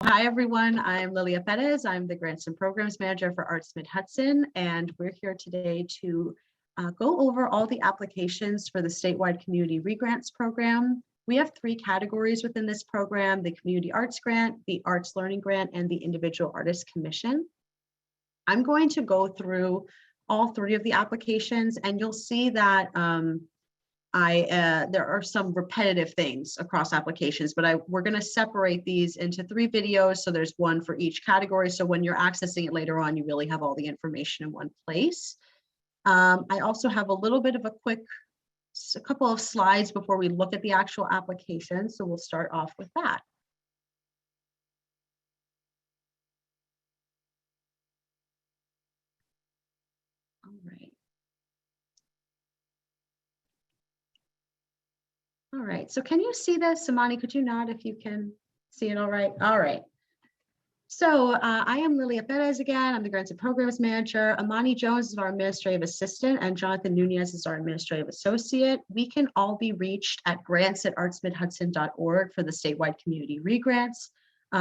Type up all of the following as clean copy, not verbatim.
Hi, everyone. I'm Lilia Perez. I'm the Grants and Programs Manager for Arts Mid-Hudson, and we're here today to go over all the applications for the statewide Community Regrants program. We have 3 categories within this program: the Community Arts Grant, the Arts Learning Grant, and the Individual Artist Commission. I'm going to go through all 3 of the applications, and you'll see that there are some repetitive things across applications, but we're going to separate these into 3 videos. So there's one for each category. So when you're accessing it later on, you really have all the information in one place. I also have a little bit of a couple of slides before we look at the actual application. So we'll start off with that. All right. All right, so can you see this? Samani, could you nod if you can see it all right? All right. So I am Lilia Perez again. I'm the Grants and Programs Manager. Amani Jones is our Administrative Assistant, and Jonathan Nunez is our Administrative Associate. We can all be reached at grants@artsmidhudson.org for the statewide community regrants.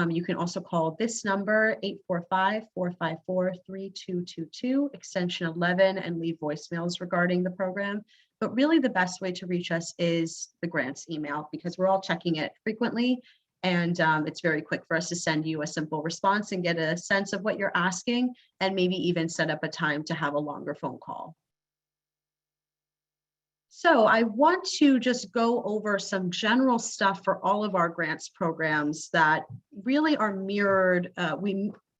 You can also call this number, 845-454-3222, extension 11, and leave voicemails regarding the program. But really the best way to reach us is the grants email, because we're all checking it frequently, and it's very quick for us to send you a simple response and get a sense of what you're asking, and maybe even set up a time to have a longer phone call. So I want to just go over some general stuff for all of our grants programs that really are mirrored.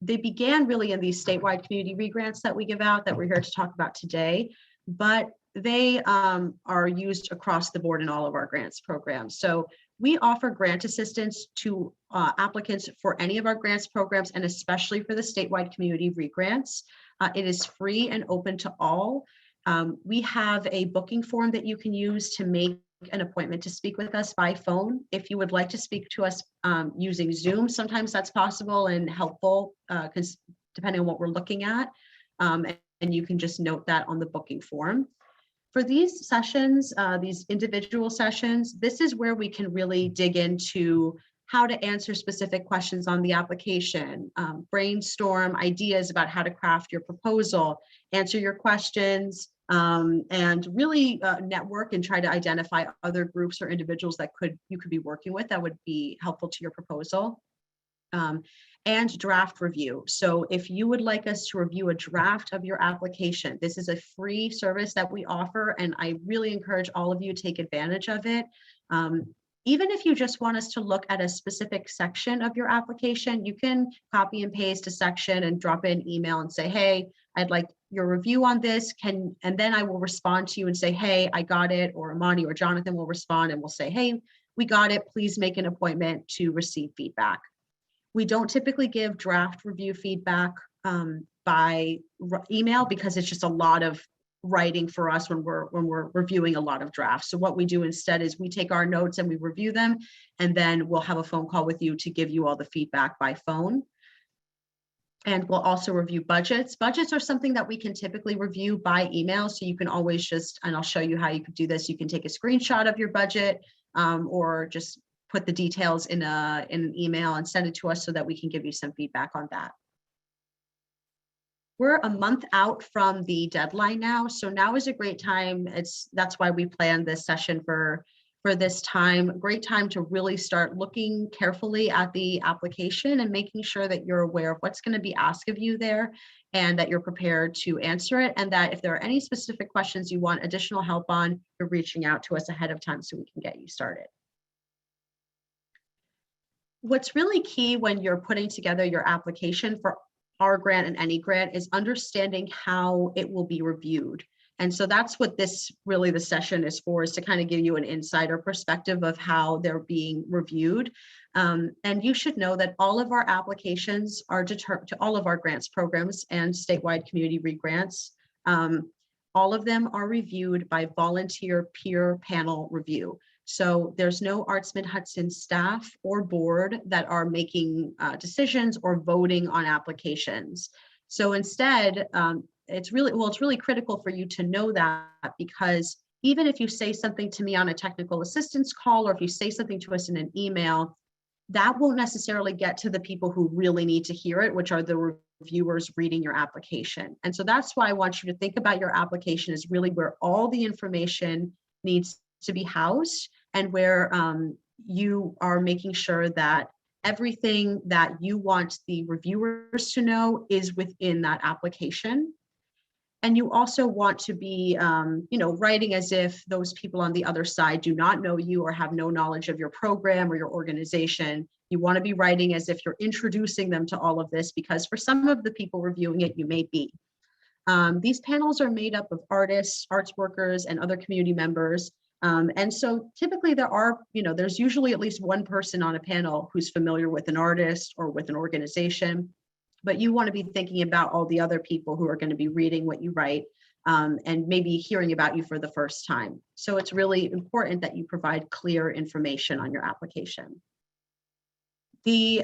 They began really in these statewide community regrants that we give out, that we're here to talk about today, but they are used across the board in all of our grants programs. So we offer grant assistance to applicants for any of our grants programs, and especially for the statewide community regrants. It is free and open to all. We have a booking form that you can use to make an appointment to speak with us by phone. If you would like to speak to us using Zoom, sometimes that's possible and helpful, because depending on what we're looking at, and you can just note that on the booking form. For these sessions, these individual sessions, this is where we can really dig into how to answer specific questions on the application, brainstorm ideas about how to craft your proposal, answer your questions, and really network and try to identify other groups or individuals that you could be working with that would be helpful to your proposal. And draft review. So if you would like us to review a draft of your application, this is a free service that we offer, and I really encourage all of you to take advantage of it. Even if you just want us to look at a specific section of your application, you can copy and paste a section and drop in an email and say, hey, I'd like your review on this. And then I will respond to you and say, hey, I got it. Or Amani or Jonathan will respond and we'll say, hey, we got it. Please make an appointment to receive feedback. We don't typically give draft review feedback by email, because it's just a lot of writing for us when we're reviewing a lot of drafts. So what we do instead is we take our notes and we review them, and then we'll have a phone call with you to give you all the feedback by phone. And we'll also review budgets. Budgets are something that we can typically review by email. So you can always and I'll show you how you could do this. You can take a screenshot of your budget, or just put the details in an email and send it to us so that we can give you some feedback on that. We're a month out from the deadline now, so now is a great time. That's why we planned this session for this time. Great time to really start looking carefully at the application and making sure that you're aware of what's going to be asked of you there, and that you're prepared to answer it, and that if there are any specific questions you want additional help on, you're reaching out to us ahead of time so we can get you started. What's really key when you're putting together your application for our grant and any grant is understanding how it will be reviewed. And so that's what the session is for, is to kind of give you an insider perspective of how they're being reviewed. And you should know that all of our applications are to all of our grants programs and statewide community regrants. All of them are reviewed by volunteer peer panel review. So there's no Arts Mid-Hudson staff or board that are making decisions or voting on applications. So instead, it's really critical for you to know that, because even if you say something to me on a technical assistance call, or if you say something to us in an email, that won't necessarily get to the people who really need to hear it, which are the reviewers reading your application. And so that's why I want you to think about your application as really where all the information needs to be housed, and where you are making sure that everything that you want the reviewers to know is within that application. And you also want to be, writing as if those people on the other side do not know you or have no knowledge of your program or your organization. You want to be writing as if you're introducing them to all of this, because for some of the people reviewing it, you may be. These panels are made up of artists, arts workers, and other community members. And so typically there's usually at least one person on a panel who's familiar with an artist or with an organization. But you want to be thinking about all the other people who are going to be reading what you write, and maybe hearing about you for the first time. So it's really important that you provide clear information on your application. The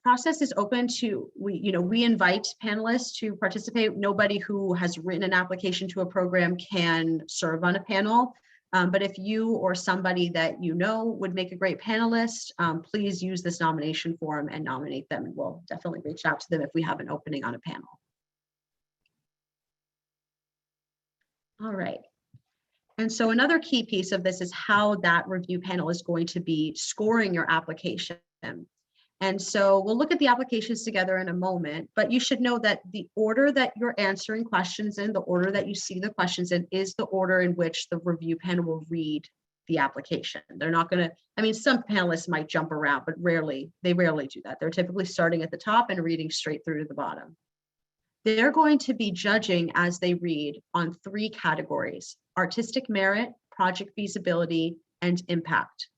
process is open to, we invite panelists to participate. Nobody who has written an application to a program can serve on a panel. But if you or somebody that you know would make a great panelist, please use this nomination form and nominate them. And we'll definitely reach out to them if we have an opening on a panel. All right. And so another key piece of this is how that review panel is going to be scoring your application. And so we'll look at the applications together in a moment, but you should know that the order that you're answering questions in, the order that you see the questions in, is the order in which the review panel will read the application. They're not going to, some panelists might jump around, but they rarely do that. They're typically starting at the top and reading straight through to the bottom. They're going to be judging as they read on 3 categories: artistic merit, project feasibility, and impact.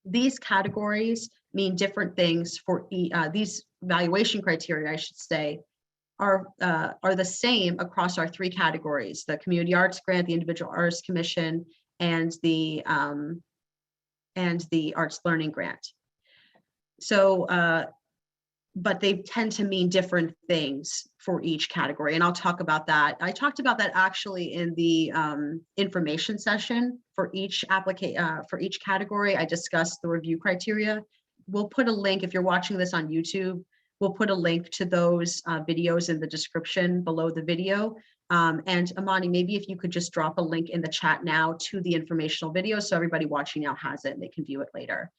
These categories mean different things for these evaluation criteria, I should say, are the same across our 3 categories: the Community Arts Grant, the Individual Artist Commission, and the Arts Learning Grant. So, but they tend to mean different things for each category, and I'll talk about that. I talked about that actually in the information session for each category. I discussed the review criteria. We'll put a link, if you're watching this on YouTube, we'll put a link to those videos in the description below the video. And Amani, maybe if you could just drop a link in the chat now to the informational video, so everybody watching now has it and they can view it later.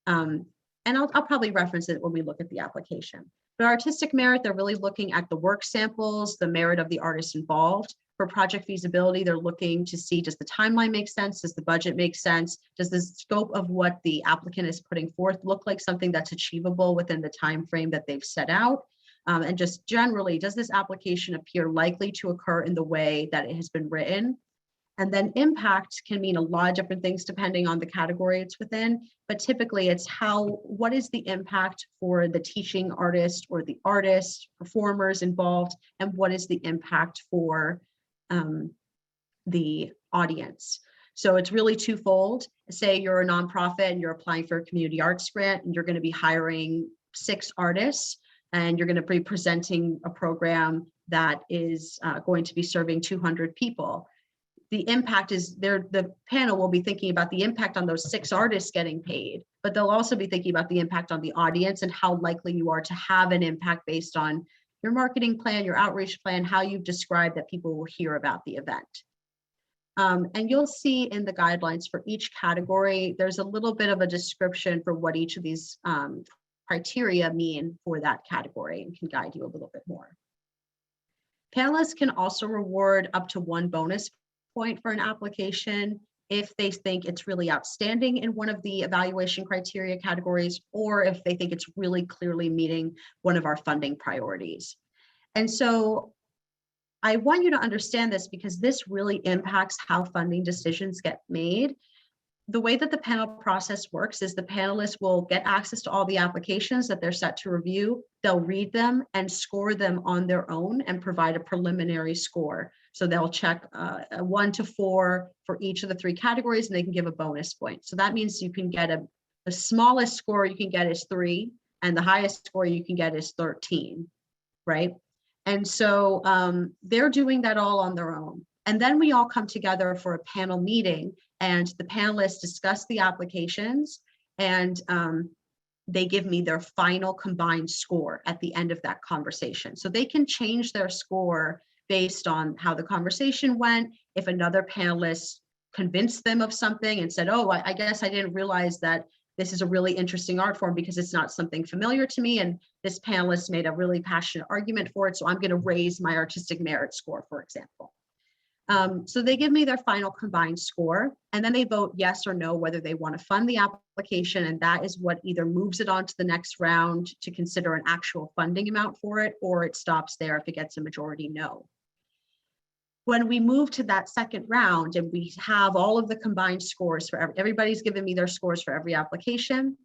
And I'll probably reference it when we look at the application. But artistic merit, they're really looking at the work samples, the merit of the artists involved. For project feasibility, they're looking to see, does the timeline make sense? Does the budget make sense? Does the scope of what the applicant is putting forth look like something that's achievable within the time frame that they've set out? And just generally, does this application appear likely to occur in the way that it has been written? And then impact can mean a lot of different things depending on the category it's within, but typically it's what is the impact for the teaching artist or the artists, performers involved, and what is the impact for the audience. So it's really twofold. Say you're a nonprofit and you're applying for a community arts grant, and you're going to be hiring 6 artists, and you're going to be presenting a program that is going to be serving 200 people. The impact is the panel will be thinking about the impact on those 6 artists getting paid, but they'll also be thinking about the impact on the audience and how likely you are to have an impact based on your marketing plan, your outreach plan, how you've described that people will hear about the event. And you'll see in the guidelines for each category, there's a little bit of a description for what each of these criteria mean for that category and can guide you a little bit more. Panelists can also reward up to 1 bonus point for an application if they think it's really outstanding in one of the evaluation criteria categories, or if they think it's really clearly meeting one of our funding priorities. And so I want you to understand this because this really impacts how funding decisions get made. The way that the panel process works is the panelists will get access to all the applications that they're set to review. They'll read them and score them on their own and provide a preliminary score. So they'll check a 1 to 4 for each of the 3 categories, and they can give a bonus point. So that means you can get the smallest score you can get is 3, and the highest score you can get is 13, right? And so they're doing that all on their own. And then we all come together for a panel meeting, and the panelists discuss the applications, and they give me their final combined score at the end of that conversation. So they can change their score based on how the conversation went. If another panelist convinced them of something and said, oh, I guess I didn't realize that this is a really interesting art form because it's not something familiar to me. And this panelist made a really passionate argument for it. So I'm going to raise my artistic merit score, for example. So they give me their final combined score, and then they vote yes or no whether they want to fund the application. And that is what either moves it on to the next round to consider an actual funding amount for it, or it stops there if it gets a majority no. When we move to that second round and we have all of the combined scores for everybody's given me their scores for every application,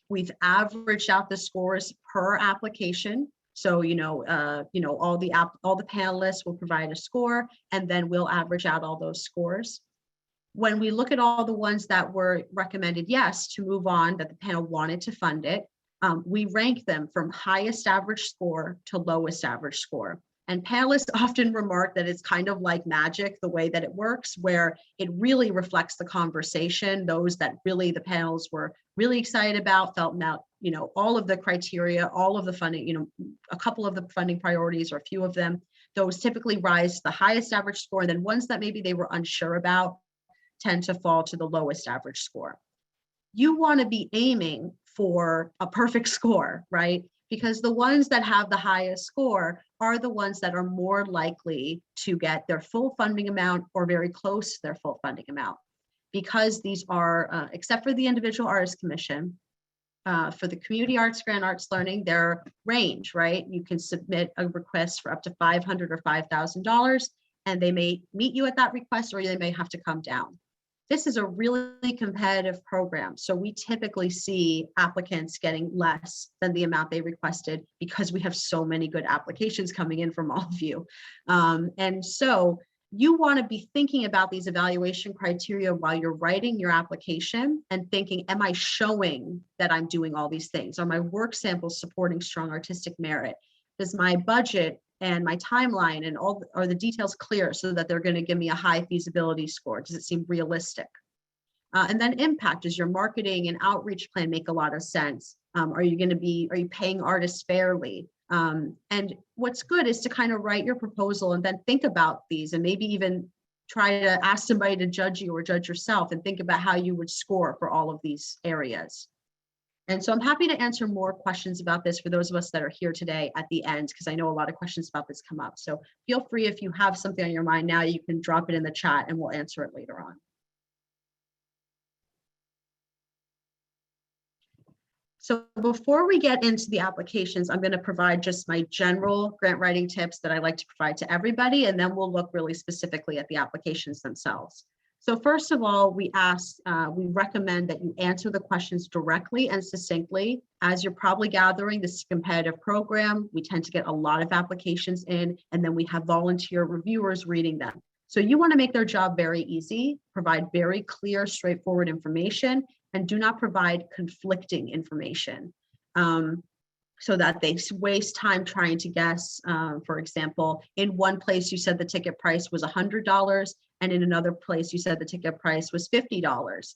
we've averaged out the scores per application. So, all the panelists will provide a score, and then we'll average out all those scores. When we look at all the ones that were recommended yes to move on, that the panel wanted to fund it, we rank them from highest average score to lowest average score. And panelists often remark that it's kind of like magic, the way that it works, where it really reflects the conversation. Those that really the panels were really excited about, felt now, all of the criteria, all of the funding, a couple of the funding priorities or a few of them, those typically rise to the highest average score. And then ones that maybe they were unsure about tend to fall to the lowest average score. You want to be aiming for a perfect score, right? Because the ones that have the highest score are the ones that are more likely to get their full funding amount or very close to their full funding amount. Because these are, except for the Individual Artist Commission, for the Community Arts Grant Arts Learning, their range, right? You can submit a request for up to $500 or $5,000, and they may meet you at that request, or they may have to come down. This is a really competitive program. So we typically see applicants getting less than the amount they requested because we have so many good applications coming in from all of you. And so you want to be thinking about these evaluation criteria while you're writing your application and thinking, am I showing that I'm doing all these things? Are my work samples supporting strong artistic merit? Does my budget and my timeline and are the details clear so that they're going to give me a high feasibility score? Does it seem realistic? And then impact, does your marketing and outreach plan make a lot of sense? Are you paying artists fairly? And what's good is to kind of write your proposal and then think about these, and maybe even try to ask somebody to judge you or judge yourself and think about how you would score for all of these areas. And so I'm happy to answer more questions about this for those of us that are here today at the end, because I know a lot of questions about this come up. So feel free, if you have something on your mind now, you can drop it in the chat and we'll answer it later on. So before we get into the applications, I'm going to provide just my general grant writing tips that I like to provide to everybody, and then we'll look really specifically at the applications themselves. So first of all, we recommend that you answer the questions directly and succinctly. As you're probably gathering, this is a competitive program. We tend to get a lot of applications in, and then we have volunteer reviewers reading them. So you want to make their job very easy, provide very clear, straightforward information, and do not provide conflicting information so that they waste time trying to guess. For example, in one place you said the ticket price was $100, and in another place you said the ticket price was $50.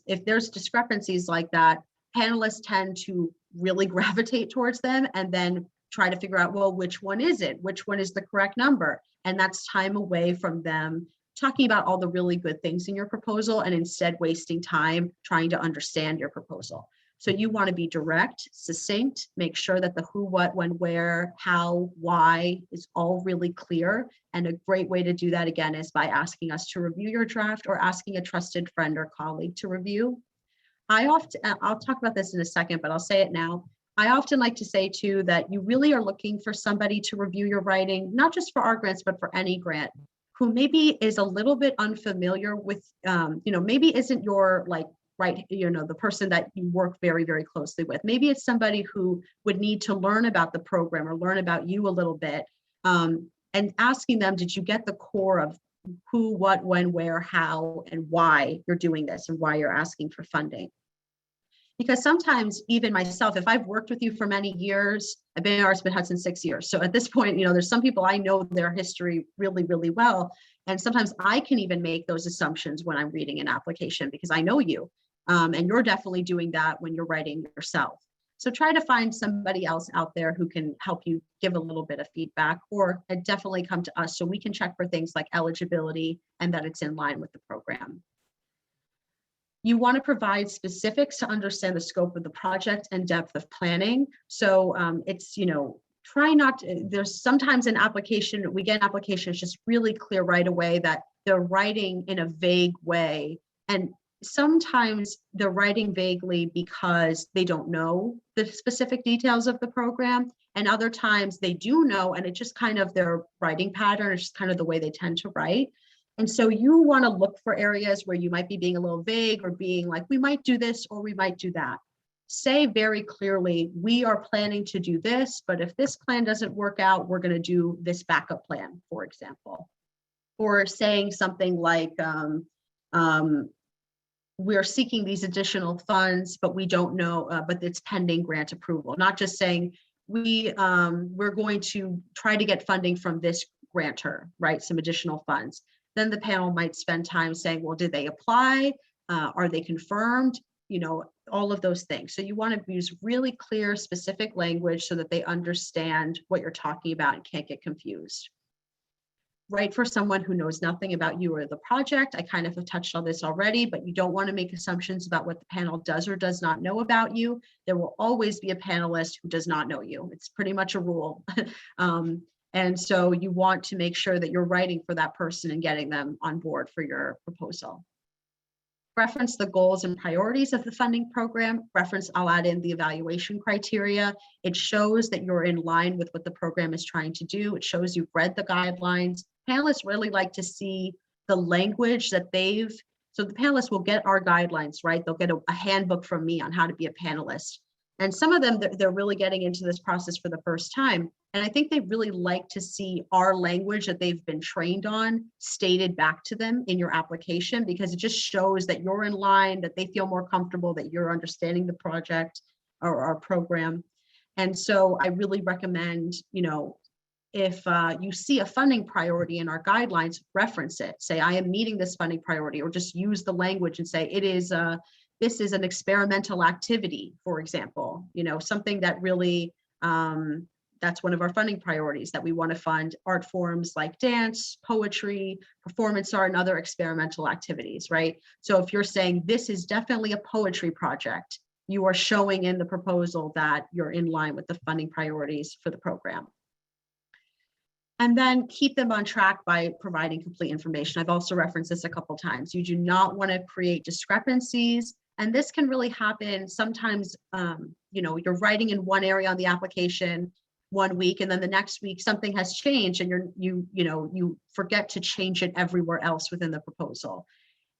If there's discrepancies like that, panelists tend to really gravitate towards them and then try to figure out, well, which one is it? Which one is the correct number? And that's time away from them talking about all the really good things in your proposal and instead wasting time trying to understand your proposal. So you want to be direct, succinct, make sure that the who, what, when, where, how, why is all really clear. And a great way to do that, again, is by asking us to review your draft or asking a trusted friend or colleague to review. I'll talk about this in a second, but I'll say it now. I often like to say too that you really are looking for somebody to review your writing, not just for our grants, but for any grant, who maybe is a little bit unfamiliar with, maybe isn't your the person that you work very, very closely with. Maybe it's somebody who would need to learn about the program or learn about you a little bit, and asking them, did you get the core of who, what, when, where, how, and why you're doing this and why you're asking for funding? Because sometimes even myself, if I've worked with you for many years, I've been at Mid-Hudson 6 years. So at this point, there's some people I know their history really, really well. And sometimes I can even make those assumptions when I'm reading an application because I know you. And you're definitely doing that when you're writing yourself. So try to find somebody else out there who can help you give a little bit of feedback, or definitely come to us so we can check for things like eligibility and that it's in line with the program. You want to provide specifics to understand the scope of the project and depth of planning. So it's, try not to, there's sometimes an application, we get applications just really clear right away that they're writing in a vague way. And sometimes they're writing vaguely because they don't know the specific details of the program. And other times they do know, and it's just kind of their writing pattern, it's just kind of the way they tend to write. And so you want to look for areas where you might be being a little vague or being like, we might do this or we might do that. Say very clearly, we are planning to do this, but if this plan doesn't work out, we're going to do this backup plan, for example. Or saying something like, we're seeking these additional funds, but we don't know, but it's pending grant approval. Not just saying we're going to try to get funding from this grantor, right? Some additional funds. Then the panel might spend time saying, well, did they apply? Are they confirmed? All of those things. So you want to use really clear, specific language so that they understand what you're talking about and can't get confused. Write for someone who knows nothing about you or the project. I kind of have touched on this already, but you don't want to make assumptions about what the panel does or does not know about you. There will always be a panelist who does not know you. It's pretty much a rule. And so you want to make sure that you're writing for that person and getting them on board for your proposal. Reference the goals and priorities of the funding program. I'll add in the evaluation criteria. It shows that you're in line with what the program is trying to do. It shows you've read the guidelines. Panelists really like to see the language that so the panelists will get our guidelines, right? They'll get a handbook from me on how to be a panelist. And some of them, they're really getting into this process for the first time. And I think they really like to see our language that they've been trained on stated back to them in your application, because it just shows that you're in line, that they feel more comfortable, that you're understanding the project or our program. And so I really recommend, if you see a funding priority in our guidelines, reference it. Say, I am meeting this funding priority, or just use the language and say, this is an experimental activity, for example, something that really, that's one of our funding priorities, that we want to fund art forms like dance, poetry, performance art, and other experimental activities, right? So if you're saying this is definitely a poetry project, you are showing in the proposal that you're in line with the funding priorities for the program. And then keep them on track by providing complete information. I've also referenced this a couple of times. You do not want to create discrepancies. And this can really happen sometimes, you're writing in one area on the application one week, and then the next week something has changed and you forget to change it everywhere else within the proposal.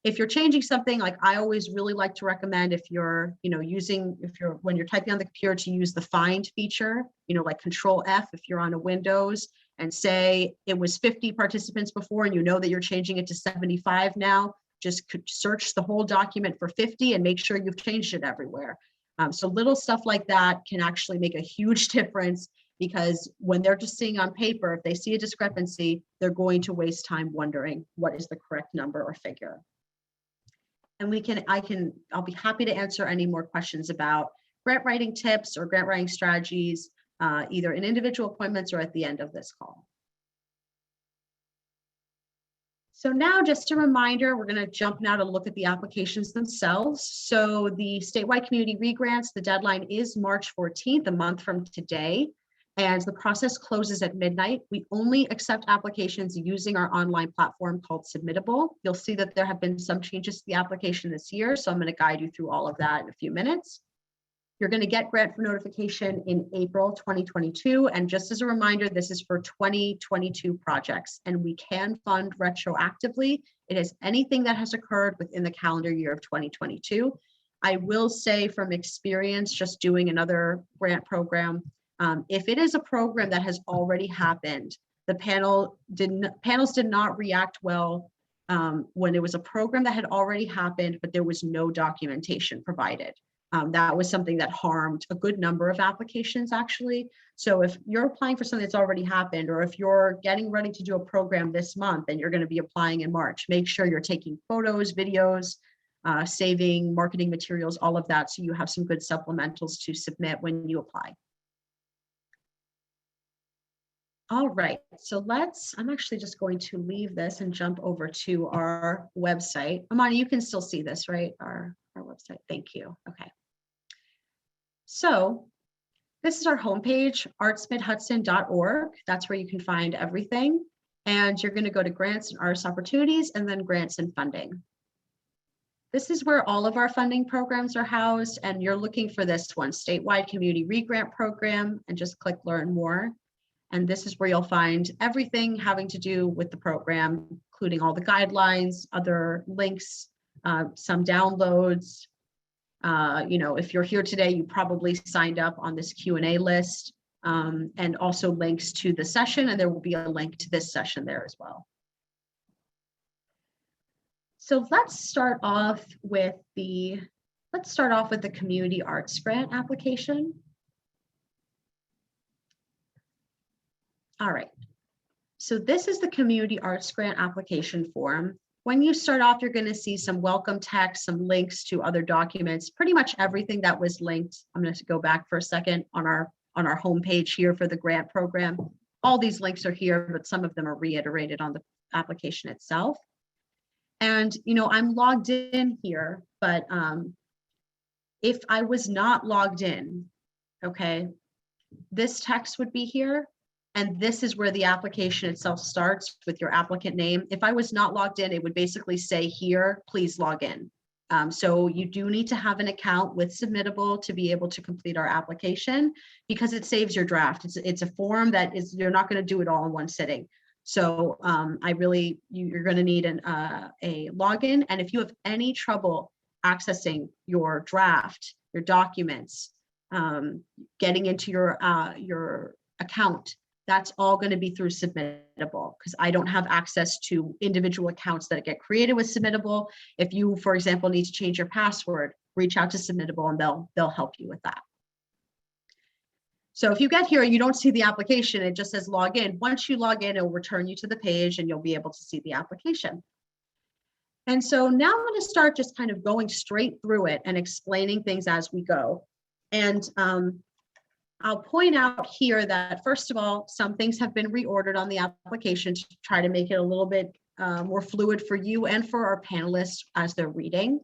If you're changing something, like I always really like to recommend, if you're, when you're typing on the computer, to use the find feature, like Control F if you're on a Windows, and say it was 50 participants before and you know that you're changing it to 75 now, just search the whole document for 50 and make sure you've changed it everywhere. So little stuff like that can actually make a huge difference, because when they're just seeing on paper, if they see a discrepancy, they're going to waste time wondering what is the correct number or figure. And I'll be happy to answer any more questions about grant writing tips or grant writing strategies, either in individual appointments or at the end of this call. So now, just a reminder, we're going to jump now to look at the applications themselves. So the statewide community regrants, the deadline is March 14th, a month from today, and the process closes at midnight. We only accept applications using our online platform called Submittable. You'll see that there have been some changes to the application this year, so I'm going to guide you through all of that in a few minutes. You're going to get grant for notification in April 2022. And just as a reminder, this is for 2022 projects, and we can fund retroactively. It is anything that has occurred within the calendar year of 2022. I will say from experience, just doing another grant program, if it is a program that has already happened, the panels did not react well when it was a program that had already happened, but there was no documentation provided. That was something that harmed a good number of applications, actually. So if you're applying for something that's already happened, or if you're getting ready to do a program this month and you're going to be applying in March, make sure you're taking photos, videos, saving, marketing materials, all of that. So you have some good supplementals to submit when you apply. All right, so I'm actually just going to leave this and jump over to our website. Amani, you can still see this, right? Our website, thank you, okay. So this is our homepage, artsmidhudson.org. That's where you can find everything. And you're gonna go to grants and artist opportunities and then grants and funding. This is where all of our funding programs are housed, and you're looking for this one, Statewide Community Regrant Program, and just click Learn More. And this is where you'll find everything having to do with the program, including all the guidelines, other links, some downloads. If you're here today, you probably signed up on this Q&A list, and also links to the session, and there will be a link to this session there as well. So let's start off with the community arts grant application. All right, so this is the community arts grant application form. When you start off, you're going to see some welcome text, some links to other documents, pretty much everything that was linked. I'm going to go back for a second on our homepage here for the grant program. All these links are here, but some of them are reiterated on the application itself. And I'm logged in here, but if I was not logged in, okay, this text would be here. And this is where the application itself starts with your applicant name. If I was not logged in, it would basically say here, please log in. So you do need to have an account with Submittable to be able to complete our application, because it saves your draft. It's a form that you're not going to do it all in one sitting. So you're going to need a login. And if you have any trouble accessing your draft, your documents, getting into your account, that's all going to be through Submittable, because I don't have access to individual accounts that get created with Submittable. If you, for example, need to change your password, reach out to Submittable and they'll help you with that. So if you get here and you don't see the application, it just says log in. Once you log in, it will return you to the page and you'll be able to see the application. And so now I'm going to start just kind of going straight through it and explaining things as we go. And I'll point out here that, first of all, some things have been reordered on the application to try to make it a little bit more fluid for you and for our panelists as they're reading.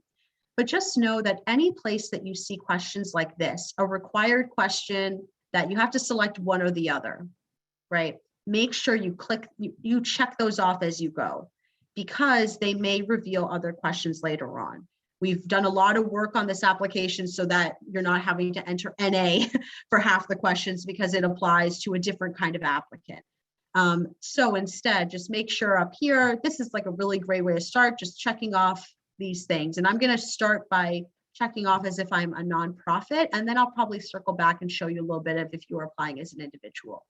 But just know that any place that you see questions like this, a required question that you have to select one or the other, right? Make sure you check those off as you go, because they may reveal other questions later on. We've done a lot of work on this application so that you're not having to enter NA for half the questions, because it applies to a different kind of applicant. So instead, just make sure up here, this is like a really great way to start, just checking off these things. And I'm going to start by checking off as if I'm a nonprofit, and then I'll probably circle back and show you a little bit of if you're applying as an individual.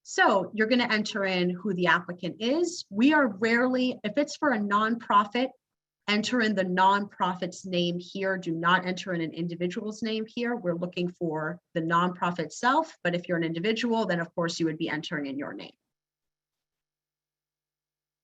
So you're going to enter in who the applicant is. We are rarely, if it's for a nonprofit, enter in the nonprofit's name here. Do not enter in an individual's name here. We're looking for the nonprofit itself, but if you're an individual, then of course you would be entering in your name.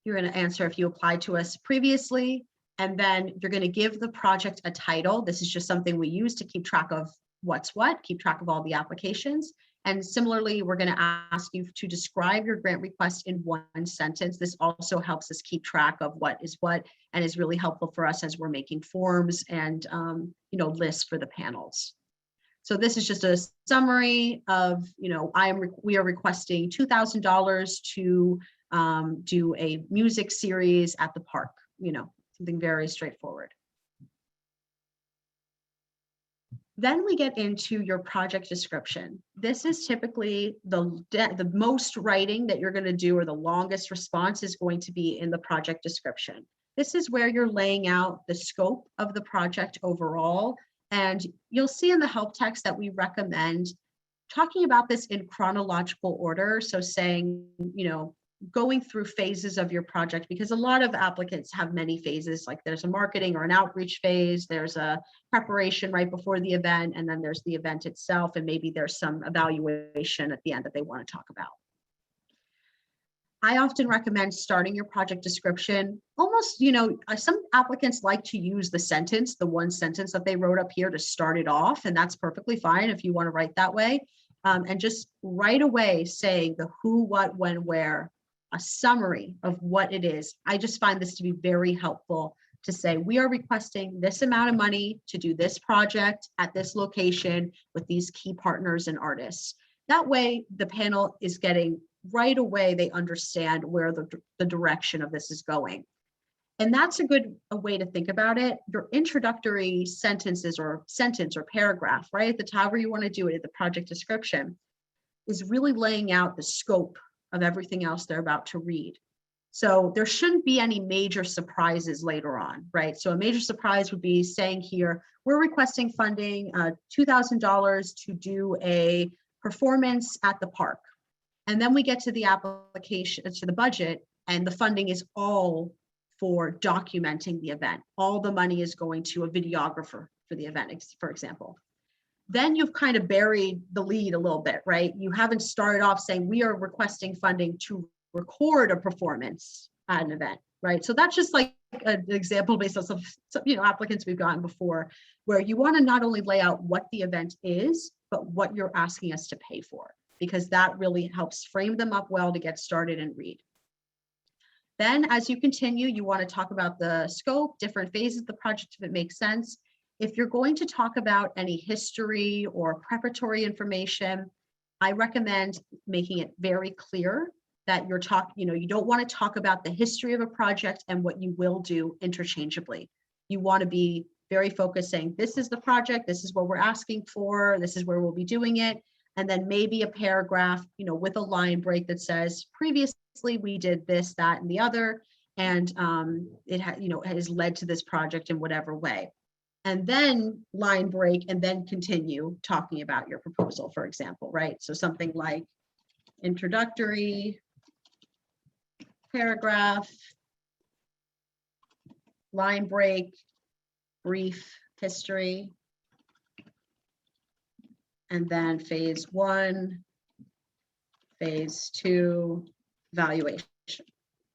You're going to answer if you applied to us previously, and then you're going to give the project a title. This is just something we use to keep track of what's what, keep track of all the applications. And similarly, we're going to ask you to describe your grant request in one sentence. This also helps us keep track of what is what, and is really helpful for us as we're making forms and lists for the panels. So this is just a summary of, we are requesting $2,000 to do a music series at the park, something very straightforward. Then we get into your project description. This is typically the most writing that you're going to do, or the longest response is going to be in the project description. This is where you're laying out the scope of the project overall. And you'll see in the help text that we recommend talking about this in chronological order. So saying, going through phases of your project, because a lot of applicants have many phases, like there's a marketing or an outreach phase, there's a preparation right before the event, and then there's the event itself, and maybe there's some evaluation at the end that they want to talk about. I often recommend starting your project description almost, some applicants like to use the one sentence that they wrote up here to start it off, and that's perfectly fine if you want to write that way. And just right away saying the who, what, when, where, a summary of what it is. I just find this to be very helpful to say, we are requesting this amount of money to do this project at this location with these key partners and artists. That way, the panel is getting right away, they understand where the direction of this is going. And that's a good way to think about it. Your introductory sentences or sentence or paragraph, right at the top where you want to do it at the project description, is really laying out the scope of everything else they're about to read. So there shouldn't be any major surprises later on, right? So a major surprise would be saying here, we're requesting funding, $2,000 to do a performance at the park. And then we get to the application, to the budget, and the funding is all for documenting the event. All the money is going to a videographer for the event, for example. Then you've kind of buried the lead a little bit, right? You haven't started off saying we are requesting funding to record a performance at an event, right? So that's just like an example based on some applicants we've gotten before, where you want to not only lay out what the event is, but what you're asking us to pay for, because that really helps frame them up well to get started and read. Then as you continue, you want to talk about the scope, different phases of the project if it makes sense. If you're going to talk about any history or preparatory information, I recommend making it very clear that you're you don't want to talk about the history of a project and what you will do interchangeably. You want to be very focused saying, this is the project, this is what we're asking for, this is where we'll be doing it. And then maybe a paragraph, with a line break that says, previously we did this, that, and the other, and it has led to this project in whatever way. And then line break, and then continue talking about your proposal, for example, right? So something like introductory paragraph, line break, brief history, and then phase 1, phase 2, evaluation.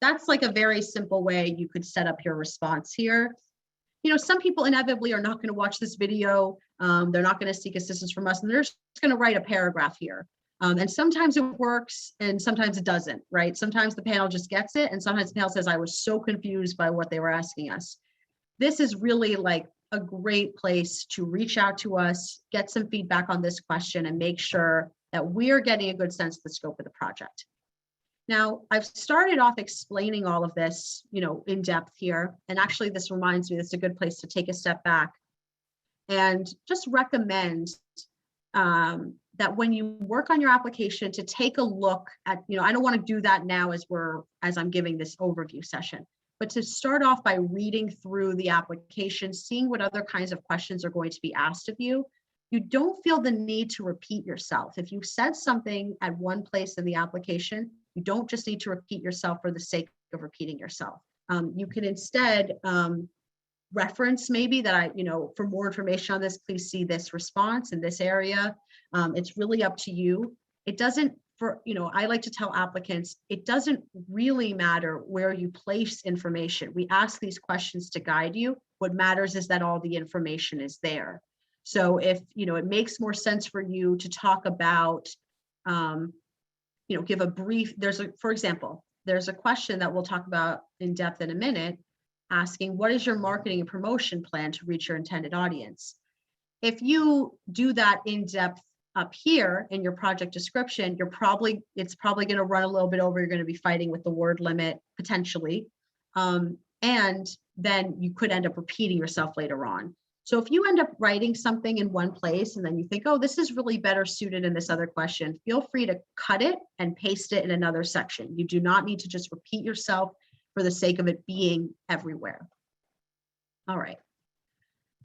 That's like a very simple way you could set up your response here. Some people inevitably are not going to watch this video. They're not going to seek assistance from us, and they're just going to write a paragraph here. And sometimes it works and sometimes it doesn't, right? Sometimes the panel just gets it, and sometimes the panel says, I was so confused by what they were asking us. This is really like a great place to reach out to us, get some feedback on this question, and make sure that we're getting a good sense of the scope of the project. Now, I've started off explaining all of this, in depth here. And actually, this reminds me, this is a good place to take a step back and just recommend that when you work on your application, to take a look at, I don't want to do that now as I'm giving this overview session, but to start off by reading through the application, seeing what other kinds of questions are going to be asked of you. You don't feel the need to repeat yourself. If you said something at one place in the application, you don't just need to repeat yourself for the sake of repeating yourself. You can instead reference maybe that for more information on this, please see this response in this area. It's really up to you. It doesn't, I like to tell applicants, it doesn't really matter where you place information. We ask these questions to guide you. What matters is that all the information is there. So if, it makes more sense for you to talk about, give a brief, for example, there's a question that we'll talk about in depth in a minute, asking, what is your marketing and promotion plan to reach your intended audience? If you do that in depth up here in your project description, it's probably going to run a little bit over. You're going to be fighting with the word limit potentially. And then you could end up repeating yourself later on. So if you end up writing something in one place and then you think, oh, this is really better suited in this other question, feel free to cut it and paste it in another section. You do not need to just repeat yourself for the sake of it being everywhere. All right.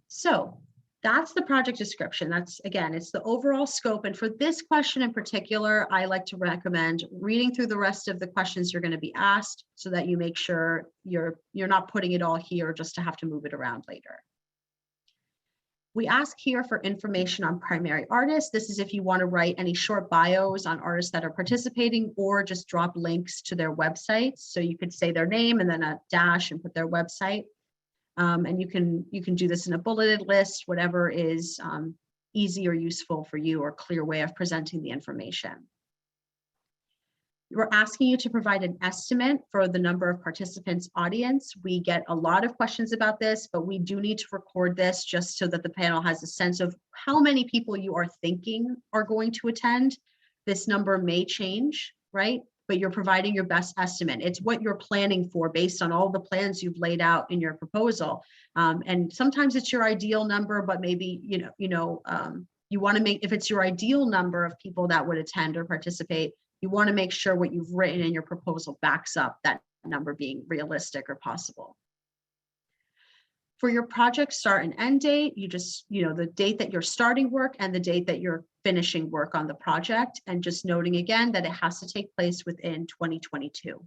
So that's the project description. That's, again, it's the overall scope. And for this question in particular, I like to recommend reading through the rest of the questions you're going to be asked so that you make sure you're not putting it all here just to have to move it around later. We ask here for information on primary artists. This is if you want to write any short bios on artists that are participating, or just drop links to their websites. So you could say their name and then a dash and put their website. And you can do this in a bulleted list, whatever is easy or useful for you, or clear way of presenting the information. We're asking you to provide an estimate for the number of participants audience. We get a lot of questions about this, but we do need to record this just so that the panel has a sense of how many people you are thinking are going to attend. This number may change, right? But you're providing your best estimate. It's what you're planning for based on all the plans you've laid out in your proposal. And sometimes it's your ideal number, but maybe, you want to make, if it's your ideal number of people that would attend or participate, you want to make sure what you've written in your proposal backs up that number being realistic or possible. For your project start and end date, you just, the date that you're starting work and the date that you're finishing work on the project, and just noting again that it has to take place within 2022.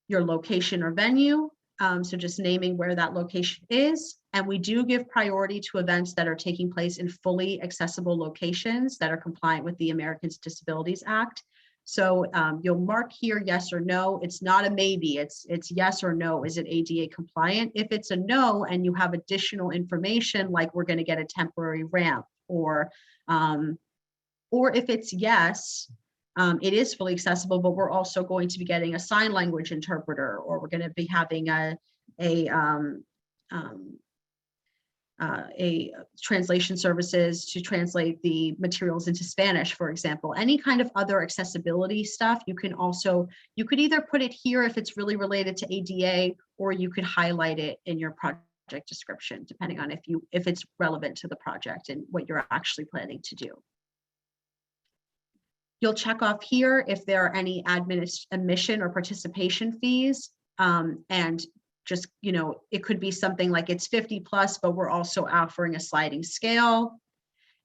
Your location or venue, so just naming where that location is. And we do give priority to events that are taking place in fully accessible locations that are compliant with the Americans with Disabilities Act. So you'll mark here yes or no. It's not a maybe, it's yes or no. Is it ADA compliant? If it's a no and you have additional information, like we're going to get a temporary ramp, or if it's yes, it is fully accessible, but we're also going to be getting a sign language interpreter, or we're going to be having a translation services to translate the materials into Spanish, for example. Any kind of other accessibility stuff, you could either put it here if it's really related to ADA, or you could highlight it in your project description, depending on if it's relevant to the project and what you're actually planning to do. You'll check off here if there are any admission or participation fees, and just, it could be something like it's 50 plus, but we're also offering a sliding scale.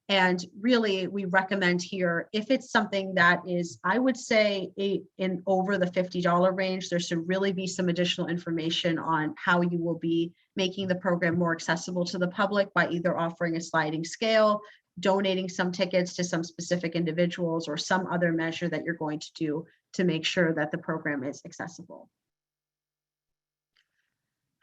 And really, we recommend here, if it's something that is, I would say, in over the $50 range, there should really be some additional information on how you will be making the program more accessible to the public by either offering a sliding scale, donating some tickets to some specific individuals, or some other measure that you're going to do to make sure that the program is accessible.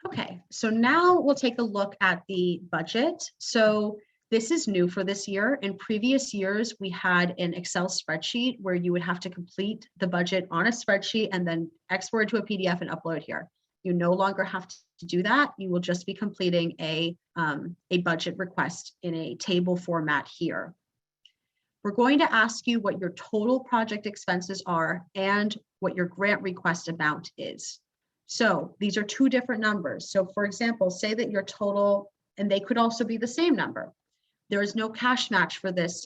Okay, so now we'll take a look at the budget. So this is new for this year. In previous years, we had an Excel spreadsheet where you would have to complete the budget on a spreadsheet and then export it to a PDF and upload here. You no longer have to do that. You will just be completing a budget request in a table format here. We're going to ask you what your total project expenses are and what your grant request amount is. So these are two different numbers. So for example, say that your total, and they could also be the same number. There is no cash match for this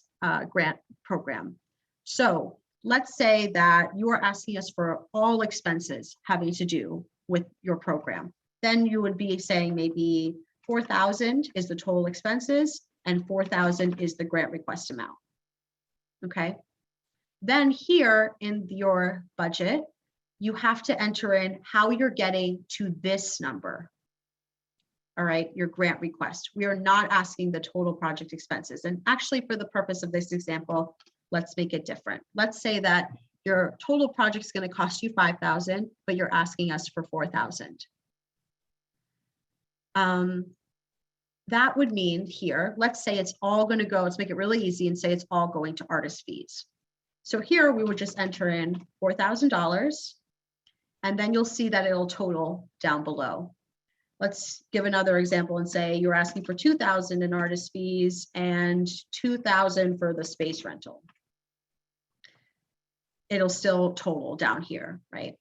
grant program. So let's say that you are asking us for all expenses having to do with your program. Then you would be saying maybe 4,000 is the total expenses and 4,000 is the grant request amount. Okay. Then here in your budget, you have to enter in how you're getting to this number. All right, your grant request. We are not asking the total project expenses. And actually, for the purpose of this example, let's make it different. Let's say that your total project is going to cost you 5,000, but you're asking us for 4,000. That would mean here, let's say it's all going to go, let's make it really easy and say it's all going to artist fees. So here we would just enter in $4,000. And then you'll see that it'll total down below. Let's give another example and say you're asking for 2,000 in artist fees and 2,000 for the space rental. It'll still total down here, right?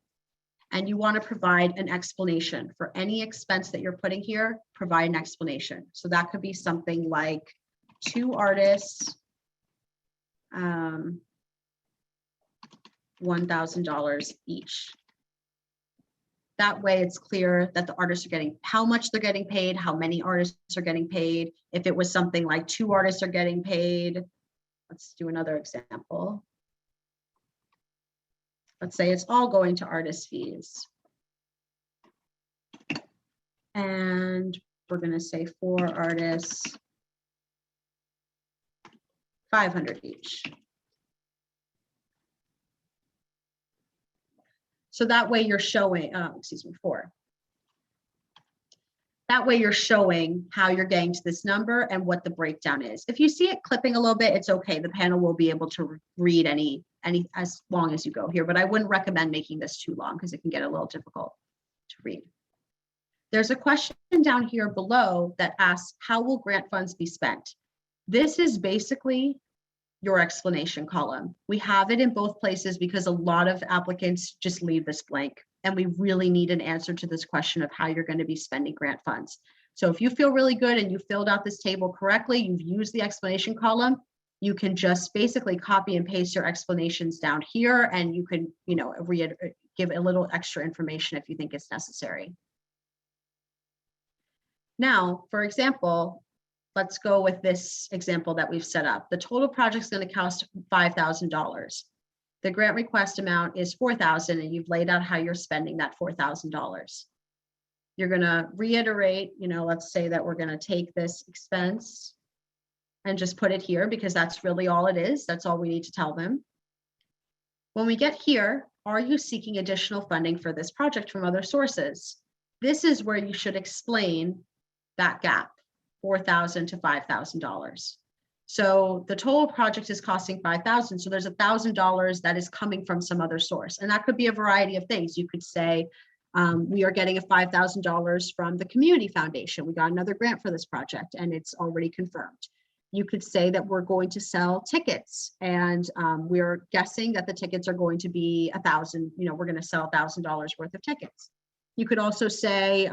And you want to provide an explanation for any expense that you're putting here, provide an explanation. So that could be something like 2 artists, $1,000 each. That way it's clear that the artists are getting, how much they're getting paid, how many artists are getting paid. If it was something like 2 artists are getting paid, let's do another example. Let's say it's all going to artist fees. And we're going to say 4 artists, 500 each. So that way you're showing, 4. That way you're showing how you're getting to this number and what the breakdown is. If you see it clipping a little bit, it's okay. The panel will be able to read any as long as you go here, but I wouldn't recommend making this too long because it can get a little difficult to read. There's a question down here below that asks, how will grant funds be spent? This is basically your explanation column. We have it in both places because a lot of applicants just leave this blank, and we really need an answer to this question of how you're going to be spending grant funds. So if you feel really good and you filled out this table correctly, you've used the explanation column, you can just basically copy and paste your explanations down here, and you can, give a little extra information if you think it's necessary. Now, for example, let's go with this example that we've set up. The total project is going to cost $5,000. The grant request amount is $4,000, and you've laid out how you're spending that $4,000. You're going to reiterate, let's say that we're going to take this expense and just put it here because that's really all it is. That's all we need to tell them. When we get here, are you seeking additional funding for this project from other sources? This is where you should explain that gap, $4,000 to $5,000. So the total project is costing $5,000. So there's $1,000 that is coming from some other source. And that could be a variety of things. You could say, we are getting a $5,000 from the Community Foundation. We got another grant for this project and it's already confirmed. You could say that we're going to sell tickets and we're guessing that the tickets are going to be $1,000, we're going to sell $1,000 worth of tickets. You could also say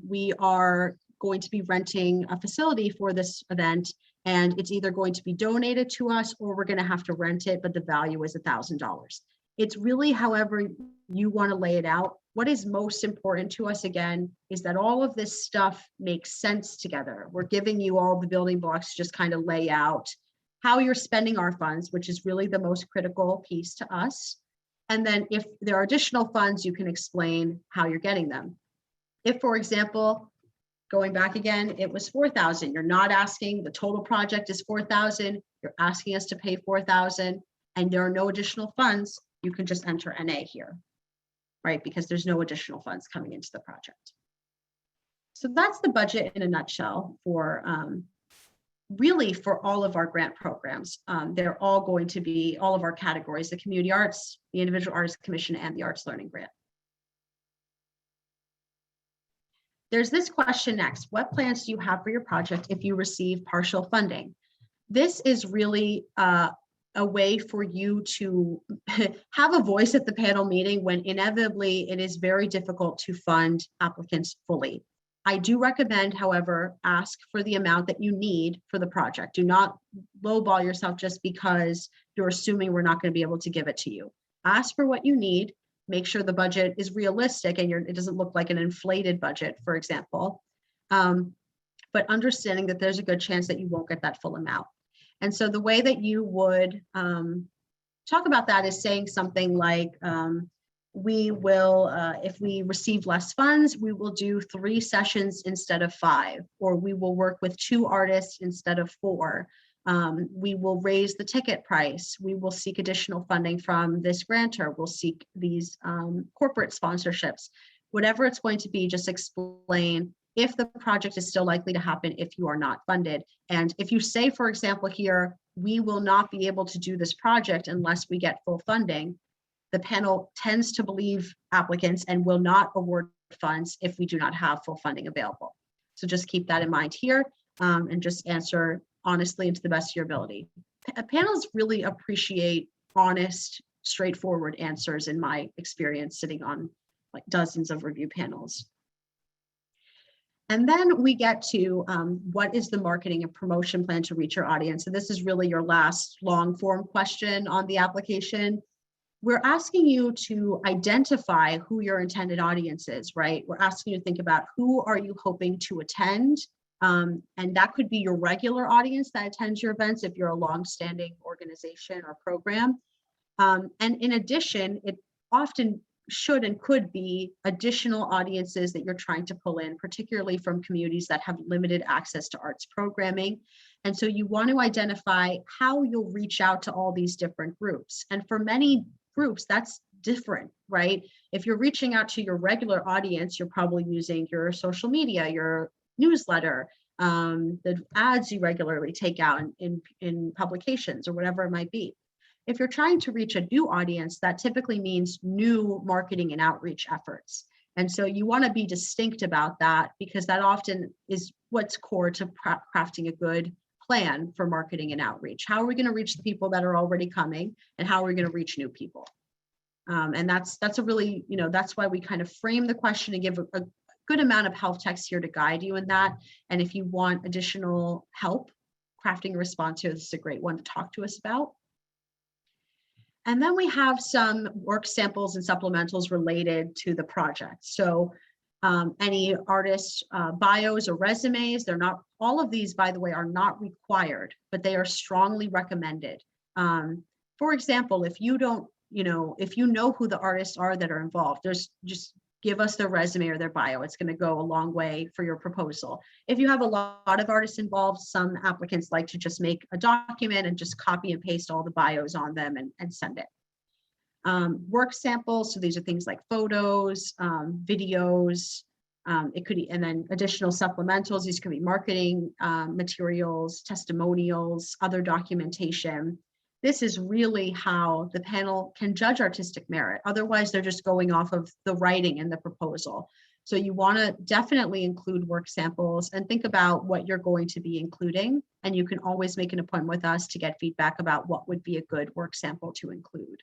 we are going to be renting a facility for this event and it's either going to be donated to us or we're going to have to rent it, but the value is $1,000. It's really however you want to lay it out. What is most important to us, again, is that all of this stuff makes sense together. We're giving you all the building blocks to just kind of lay out how you're spending our funds, which is really the most critical piece to us. And then if there are additional funds, you can explain how you're getting them. If, for example, going back again, it was $4,000. You're not asking, the total project is $4,000. You're asking us to pay $4,000 and there are no additional funds. You can just enter NA here, right? Because there's no additional funds coming into the project. So that's the budget in a nutshell for really for all of our grant programs. They're all going to be all of our categories, the community arts, the individual artist commission, and the arts learning grant. There's this question next. What plans do you have for your project if you receive partial funding? This is really a way for you to have a voice at the panel meeting when inevitably it is very difficult to fund applicants fully. I do recommend, however, ask for the amount that you need for the project. Do not lowball yourself just because you're assuming we're not going to be able to give it to you. Ask for what you need. Make sure the budget is realistic and it doesn't look like an inflated budget, for example. But understanding that there's a good chance that you won't get that full amount. And so the way that you would talk about that is saying something like, we will, if we receive less funds, we will do 3 sessions instead of 5, or we will work with 2 artists instead of 4. We will raise the ticket price. We will seek additional funding from this grantor. We'll seek these corporate sponsorships. Whatever it's going to be, just explain if the project is still likely to happen if you are not funded. And if you say, for example, here, we will not be able to do this project unless we get full funding, the panel tends to believe applicants and will not award funds if we do not have full funding available. So just keep that in mind here and just answer honestly and to the best of your ability. Panels really appreciate honest, straightforward answers in my experience sitting on like dozens of review panels. And then we get to what is the marketing and promotion plan to reach your audience? And this is really your last long form question on the application. We're asking you to identify who your intended audience is, right? We're asking you to think about who are you hoping to attend? And that could be your regular audience that attends your events if you're a longstanding organization or program. And in addition, it often should and could be additional audiences that you're trying to pull in, particularly from communities that have limited access to arts programming. And so you want to identify how you'll reach out to all these different groups. And for many groups, that's different, right? If you're reaching out to your regular audience, you're probably using your social media, your newsletter, the ads you regularly take out in publications or whatever it might be. If you're trying to reach a new audience, that typically means new marketing and outreach efforts. And so you want to be distinct about that, because that often is what's core to crafting a good plan for marketing and outreach. How are we going to reach the people that are already coming, and how are we going to reach new people? And that's a really, that's why we kind of frame the question and give a good amount of help text here to guide you in that. And if you want additional help crafting a response here, this is a great one to talk to us about. And then we have some work samples and supplementals related to the project. So any artist bios or resumes, they're not, all of these, by the way, are not required, but they are strongly recommended. For example, if you don't, if you know who the artists are that are involved, just give us their resume or their bio. It's going to go a long way for your proposal. If you have a lot of artists involved, some applicants like to just make a document and just copy and paste all the bios on them and send it. Work samples, so these are things like photos, videos, it could, and then additional supplementals. These could be marketing materials, testimonials, other documentation. This is really how the panel can judge artistic merit. Otherwise, they're just going off of the writing in the proposal. So you want to definitely include work samples and think about what you're going to be including. And you can always make an appointment with us to get feedback about what would be a good work sample to include.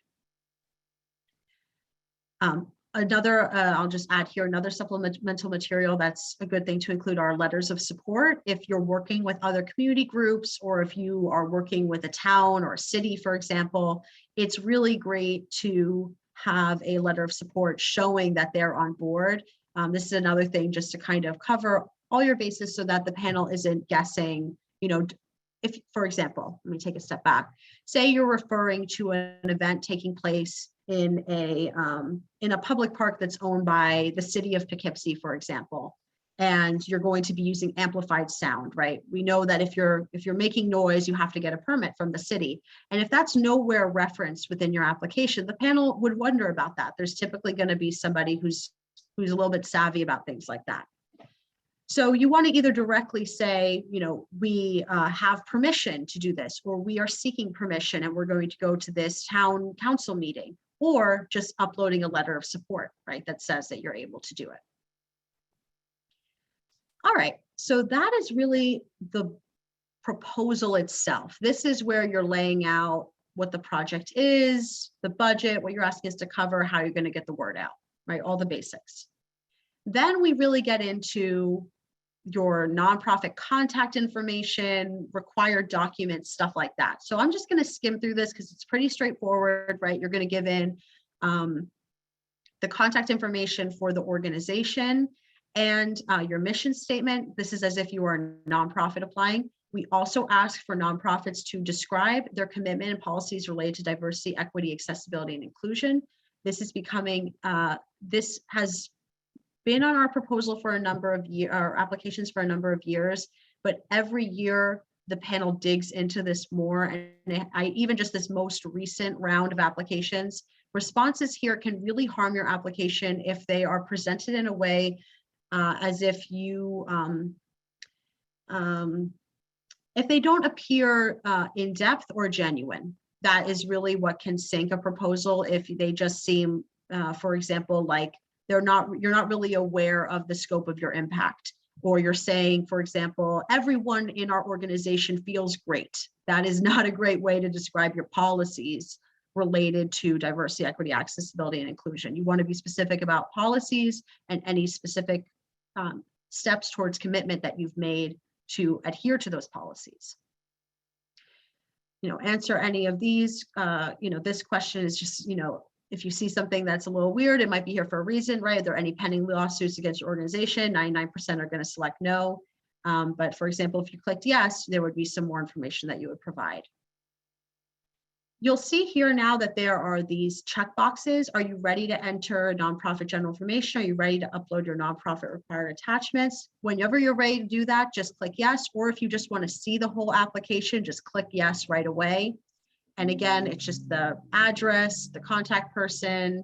I'll just add here another supplemental material that's a good thing to include are letters of support. If you're working with other community groups, or if you are working with a town or a city, for example, it's really great to have a letter of support showing that they're on board. This is another thing just to kind of cover all your bases so that the panel isn't guessing, if, for example, let me take a step back. Say you're referring to an event taking place in a public park that's owned by the city of Poughkeepsie, for example, and you're going to be using amplified sound, right? We know that if you're making noise, you have to get a permit from the city. And if that's nowhere referenced within your application, the panel would wonder about that. There's typically going to be somebody who's a little bit savvy about things like that. So you want to either directly say, we have permission to do this, or we are seeking permission and we're going to go to this town council meeting, or just uploading a letter of support, right, that says that you're able to do it. All right, so that is really the proposal itself. This is where you're laying out what the project is, the budget, what you're asking us to cover, how you're going to get the word out, right, all the basics. Then we really get into your nonprofit contact information, required documents, stuff like that. So I'm just going to skim through this because it's pretty straightforward, right? You're going to give in the contact information for the organization and your mission statement. This is as if you are a nonprofit applying. We also ask for nonprofits to describe their commitment and policies related to diversity, equity, accessibility, and inclusion. This is becoming, this has been on our proposal for a number of years, our applications for a number of years, but every year the panel digs into this more. And even just this most recent round of applications, responses here can really harm your application if they are presented in a way as if you, if they don't appear in depth or genuine. That is really what can sink a proposal if they just seem, for example, like you're not really aware of the scope of your impact, or you're saying, for example, everyone in our organization feels great. That is not a great way to describe your policies related to diversity, equity, accessibility, and inclusion. You want to be specific about policies and any specific steps towards commitment that you've made to adhere to those policies. Answer any of these. This question is just, if you see something that's a little weird, it might be here for a reason, right? Are there any pending lawsuits against your organization? 99% are going to select no. But for example, if you clicked yes, there would be some more information that you would provide. You'll see here now that there are these check boxes. Are you ready to enter nonprofit general information? Are you ready to upload your nonprofit required attachments? Whenever you're ready to do that, just click yes. Or if you just want to see the whole application, just click yes right away. And again, it's just the address, the contact person,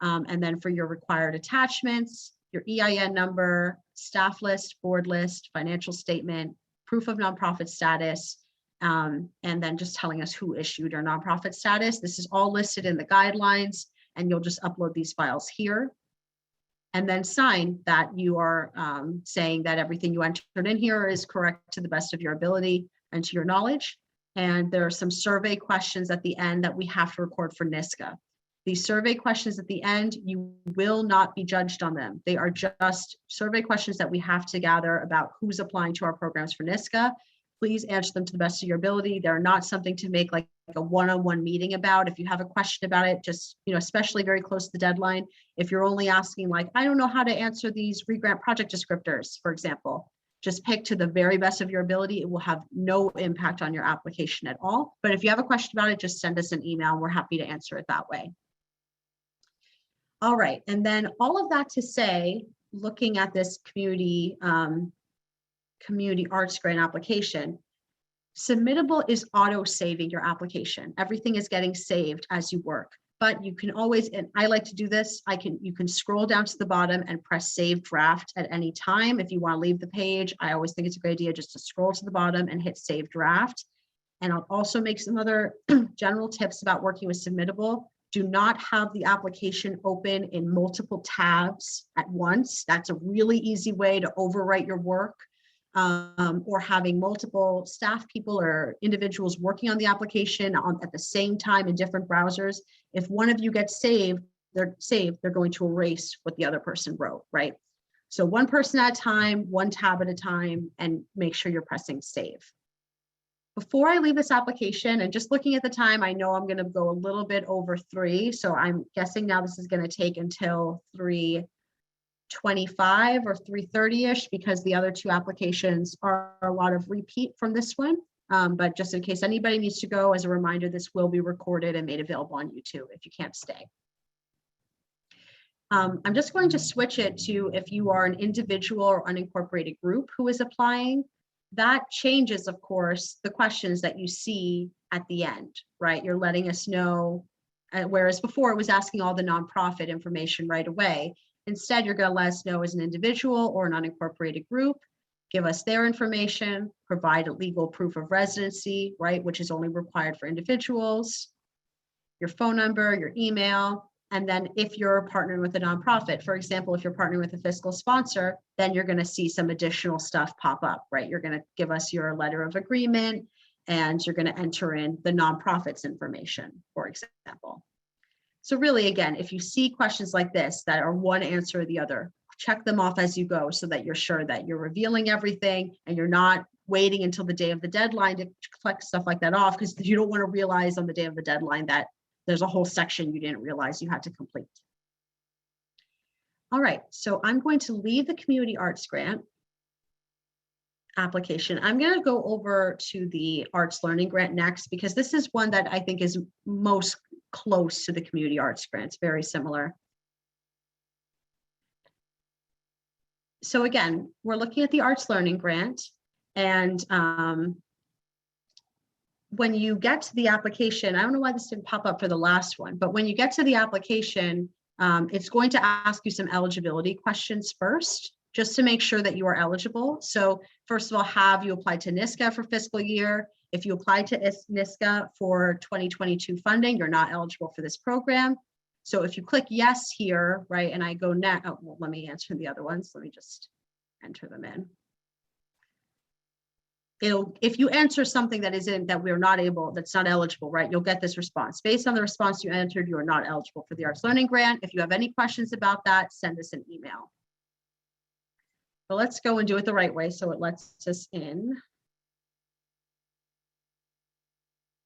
and then for your required attachments, your EIN number, staff list, board list, financial statement, proof of nonprofit status, and then just telling us who issued your nonprofit status. This is all listed in the guidelines, and you'll just upload these files here. And then sign that you are saying that everything you entered in here is correct to the best of your ability and to your knowledge. And there are some survey questions at the end that we have to record for NISCA. These survey questions at the end, you will not be judged on them. They are just survey questions that we have to gather about who's applying to our programs for NISCA. Please answer them to the best of your ability. They're not something to make like a one-on-one meeting about. If you have a question about it, just, especially very close to the deadline, if you're only asking like, I don't know how to answer these regrant project descriptors, for example, just pick to the very best of your ability. It will have no impact on your application at all. But if you have a question about it, just send us an email. We're happy to answer it that way. All right, and then all of that to say, looking at this community arts grant application, submittable is auto-saving your application. Everything is getting saved as you work, but you can always, and I like to do this, you can scroll down to the bottom and press save draft at any time. If you want to leave the page, I always think it's a great idea just to scroll to the bottom and hit save draft. And I'll also make some other general tips about working with submittable. Do not have the application open in multiple tabs at once. That's a really easy way to overwrite your work. Or having multiple staff people or individuals working on the application at the same time in different browsers. If one of you gets saved, they're going to erase what the other person wrote, right? So one person at a time, one tab at a time, and make sure you're pressing save. Before I leave this application, and just looking at the time, I know I'm going to go a little bit over 3. So I'm guessing now this is going to take until 3:25 or 3:30-ish, because the other 2 applications are a lot of repeat from this one. But just in case anybody needs to go, as a reminder, this will be recorded and made available on YouTube if you can't stay. I'm just going to switch it to if you are an individual or unincorporated group who is applying. That changes, of course, the questions that you see at the end, right? You're letting us know, whereas before it was asking all the nonprofit information right away. Instead, you're going to let us know as an individual or an unincorporated group, give us their information, provide a legal proof of residency, right, which is only required for individuals, your phone number, your email, and then if you're partnering with a nonprofit, for example, if you're partnering with a fiscal sponsor, then you're going to see some additional stuff pop up, right? You're going to give us your letter of agreement, and you're going to enter in the nonprofit's information, for example. So really, again, if you see questions like this that are one answer or the other, check them off as you go so that you're sure that you're revealing everything and you're not waiting until the day of the deadline to collect stuff like that off, because you don't want to realize on the day of the deadline that there's a whole section you didn't realize you had to complete. All right, so I'm going to leave the community arts grant application. I'm going to go over to the arts learning grant next, because this is one that I think is most close to the community arts grants, very similar. So again, we're looking at the arts learning grant, and when you get to the application, I don't know why this didn't pop up for the last one, but when you get to the application, it's going to ask you some eligibility questions first, just to make sure that you are eligible. So first of all, have you applied to NISCA for fiscal year? If you applied to NISCA for 2022 funding, you're not eligible for this program. So if you click yes here, right, and I go next, oh, well, let me answer the other ones. Let me just enter them in. If you answer something that isn't, that we're not able, that's not eligible, right, you'll get this response. Based on the response you entered, you are not eligible for the arts learning grant. If you have any questions about that, send us an email. But let's go and do it the right way so it lets us in.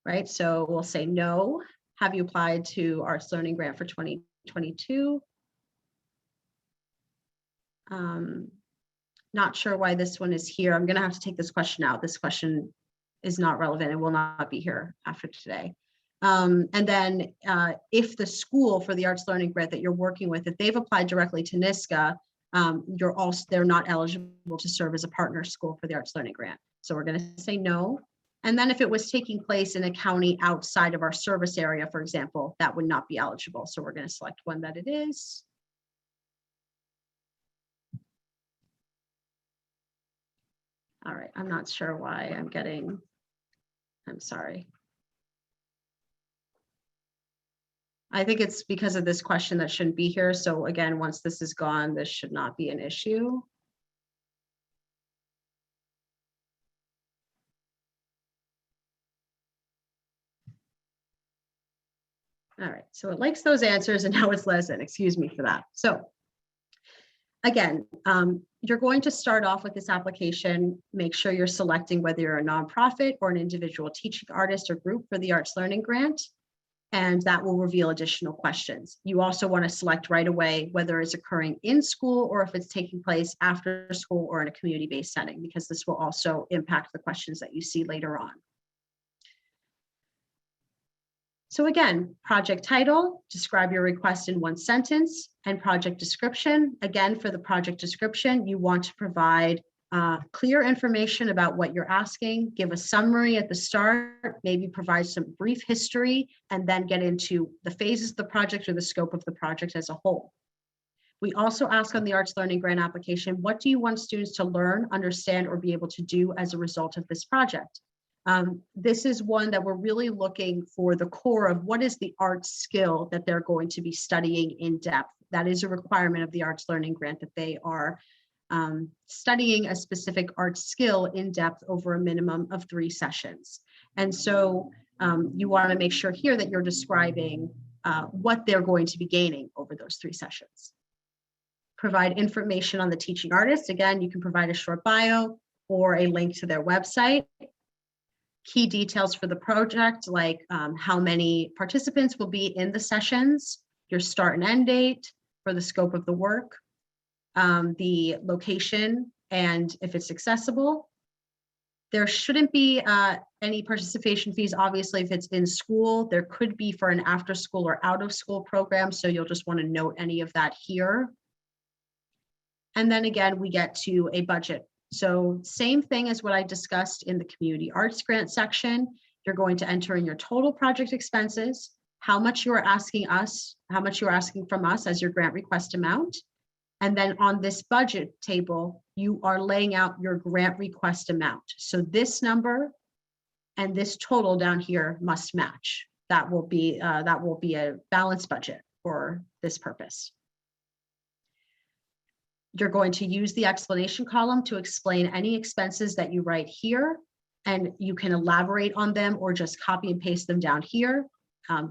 Right, so we'll say no. Have you applied to arts learning grant for 2022? Not sure why this one is here. I'm going to have to take this question out. This question is not relevant and will not be here after today. And then if the school for the Arts Learning Grant that you're working with, if they've applied directly to NISCA, they're not eligible to serve as a partner school for the Arts Learning Grant. So we're going to say no. And then if it was taking place in a county outside of our service area, for example, that would not be eligible. So we're going to select one that it is. All right, I'm not sure why I'm sorry. I think it's because of this question that shouldn't be here. So again, once this is gone, this should not be an issue. All right, so it likes those answers and now it's less than, excuse me for that. So again, you're going to start off with this application, make sure you're selecting whether you're a nonprofit or an individual teaching artist or group for the Arts Learning Grant, and that will reveal additional questions. You also want to select right away whether it's occurring in school or if it's taking place after school or in a community-based setting, because this will also impact the questions that you see later on. So again, project title, describe your request in one sentence, and project description. Again, for the project description, you want to provide clear information about what you're asking, give a summary at the start, maybe provide some brief history, and then get into the phases of the project or the scope of the project as a whole. We also ask on the Arts Learning Grant application, what do you want students to learn, understand, or be able to do as a result of this project? This is one that we're really looking for the core of what is the art skill that they're going to be studying in depth. That is a requirement of the Arts Learning Grant, that they are studying a specific art skill in depth over a minimum of 3 sessions. And so you want to make sure here that you're describing what they're going to be gaining over those 3 sessions. Provide information on the teaching artist. Again, you can provide a short bio or a link to their website. Key details for the project, like how many participants will be in the sessions, your start and end date for the scope of the work, the location, and if it's accessible. There shouldn't be any participation fees. Obviously, if it's in school, there could be for an after school or out of school program. So you'll just want to note any of that here. And then again, we get to a budget. So same thing as what I discussed in the community arts grant section. You're going to enter in your total project expenses, how much you are asking us, how much you are asking from us as your grant request amount. And then on this budget table, you are laying out your grant request amount. So this number and this total down here must match. That will be a balanced budget for this purpose. You're going to use the explanation column to explain any expenses that you write here, and you can elaborate on them or just copy and paste them down here.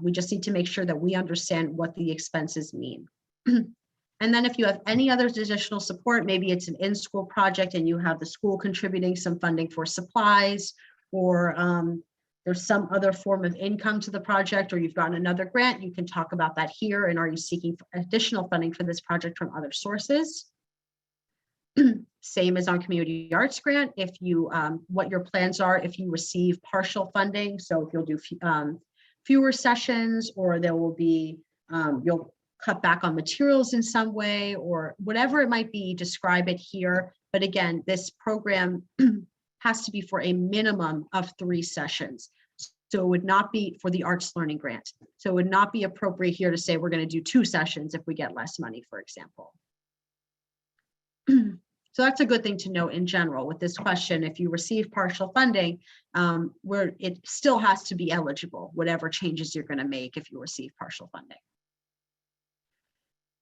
We just need to make sure that we understand what the expenses mean. And then if you have any other additional support, maybe it's an in-school project and you have the school contributing some funding for supplies, or there's some other form of income to the project, or you've gotten another grant, you can talk about that here. And are you seeking additional funding for this project from other sources? Same as on community arts grant. If you, what your plans are, if you receive partial funding, so if you'll do fewer sessions, or there will be, you'll cut back on materials in some way, or whatever it might be, describe it here. But again, this program has to be for a minimum of 3 sessions. So it would not be for the Arts Learning Grant. So it would not be appropriate here to say we're going to do 2 sessions if we get less money, for example. So that's a good thing to note in general with this question. If you receive partial funding, where it still has to be eligible, whatever changes you're going to make if you receive partial funding.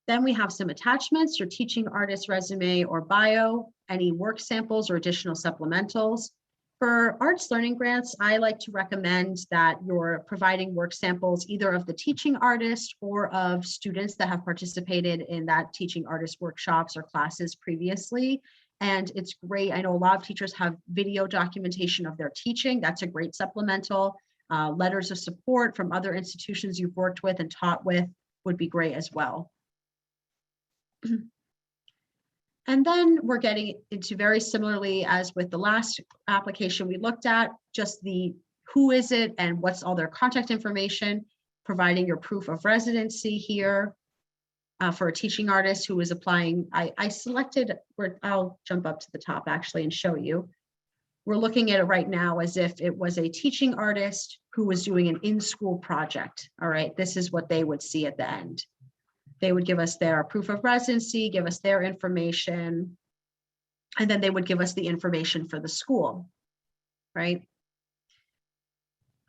Then we have some attachments, your teaching artist resume or bio, any work samples or additional supplementals. For arts learning grants, I like to recommend that you're providing work samples either of the teaching artist or of students that have participated in that teaching artist workshops or classes previously. And it's great. I know a lot of teachers have video documentation of their teaching. That's a great supplemental. Letters of support from other institutions you've worked with and taught with would be great as well. And then we're getting into, very similarly as with the last application we looked at, just who is it and what's all their contact information, providing your proof of residency here for a teaching artist who is applying. I selected, I'll jump up to the top actually and show you. We're looking at it right now as if it was a teaching artist who was doing an in-school project. All right, this is what they would see at the end. They would give us their proof of residency, give us their information, and then they would give us the information for the school, right?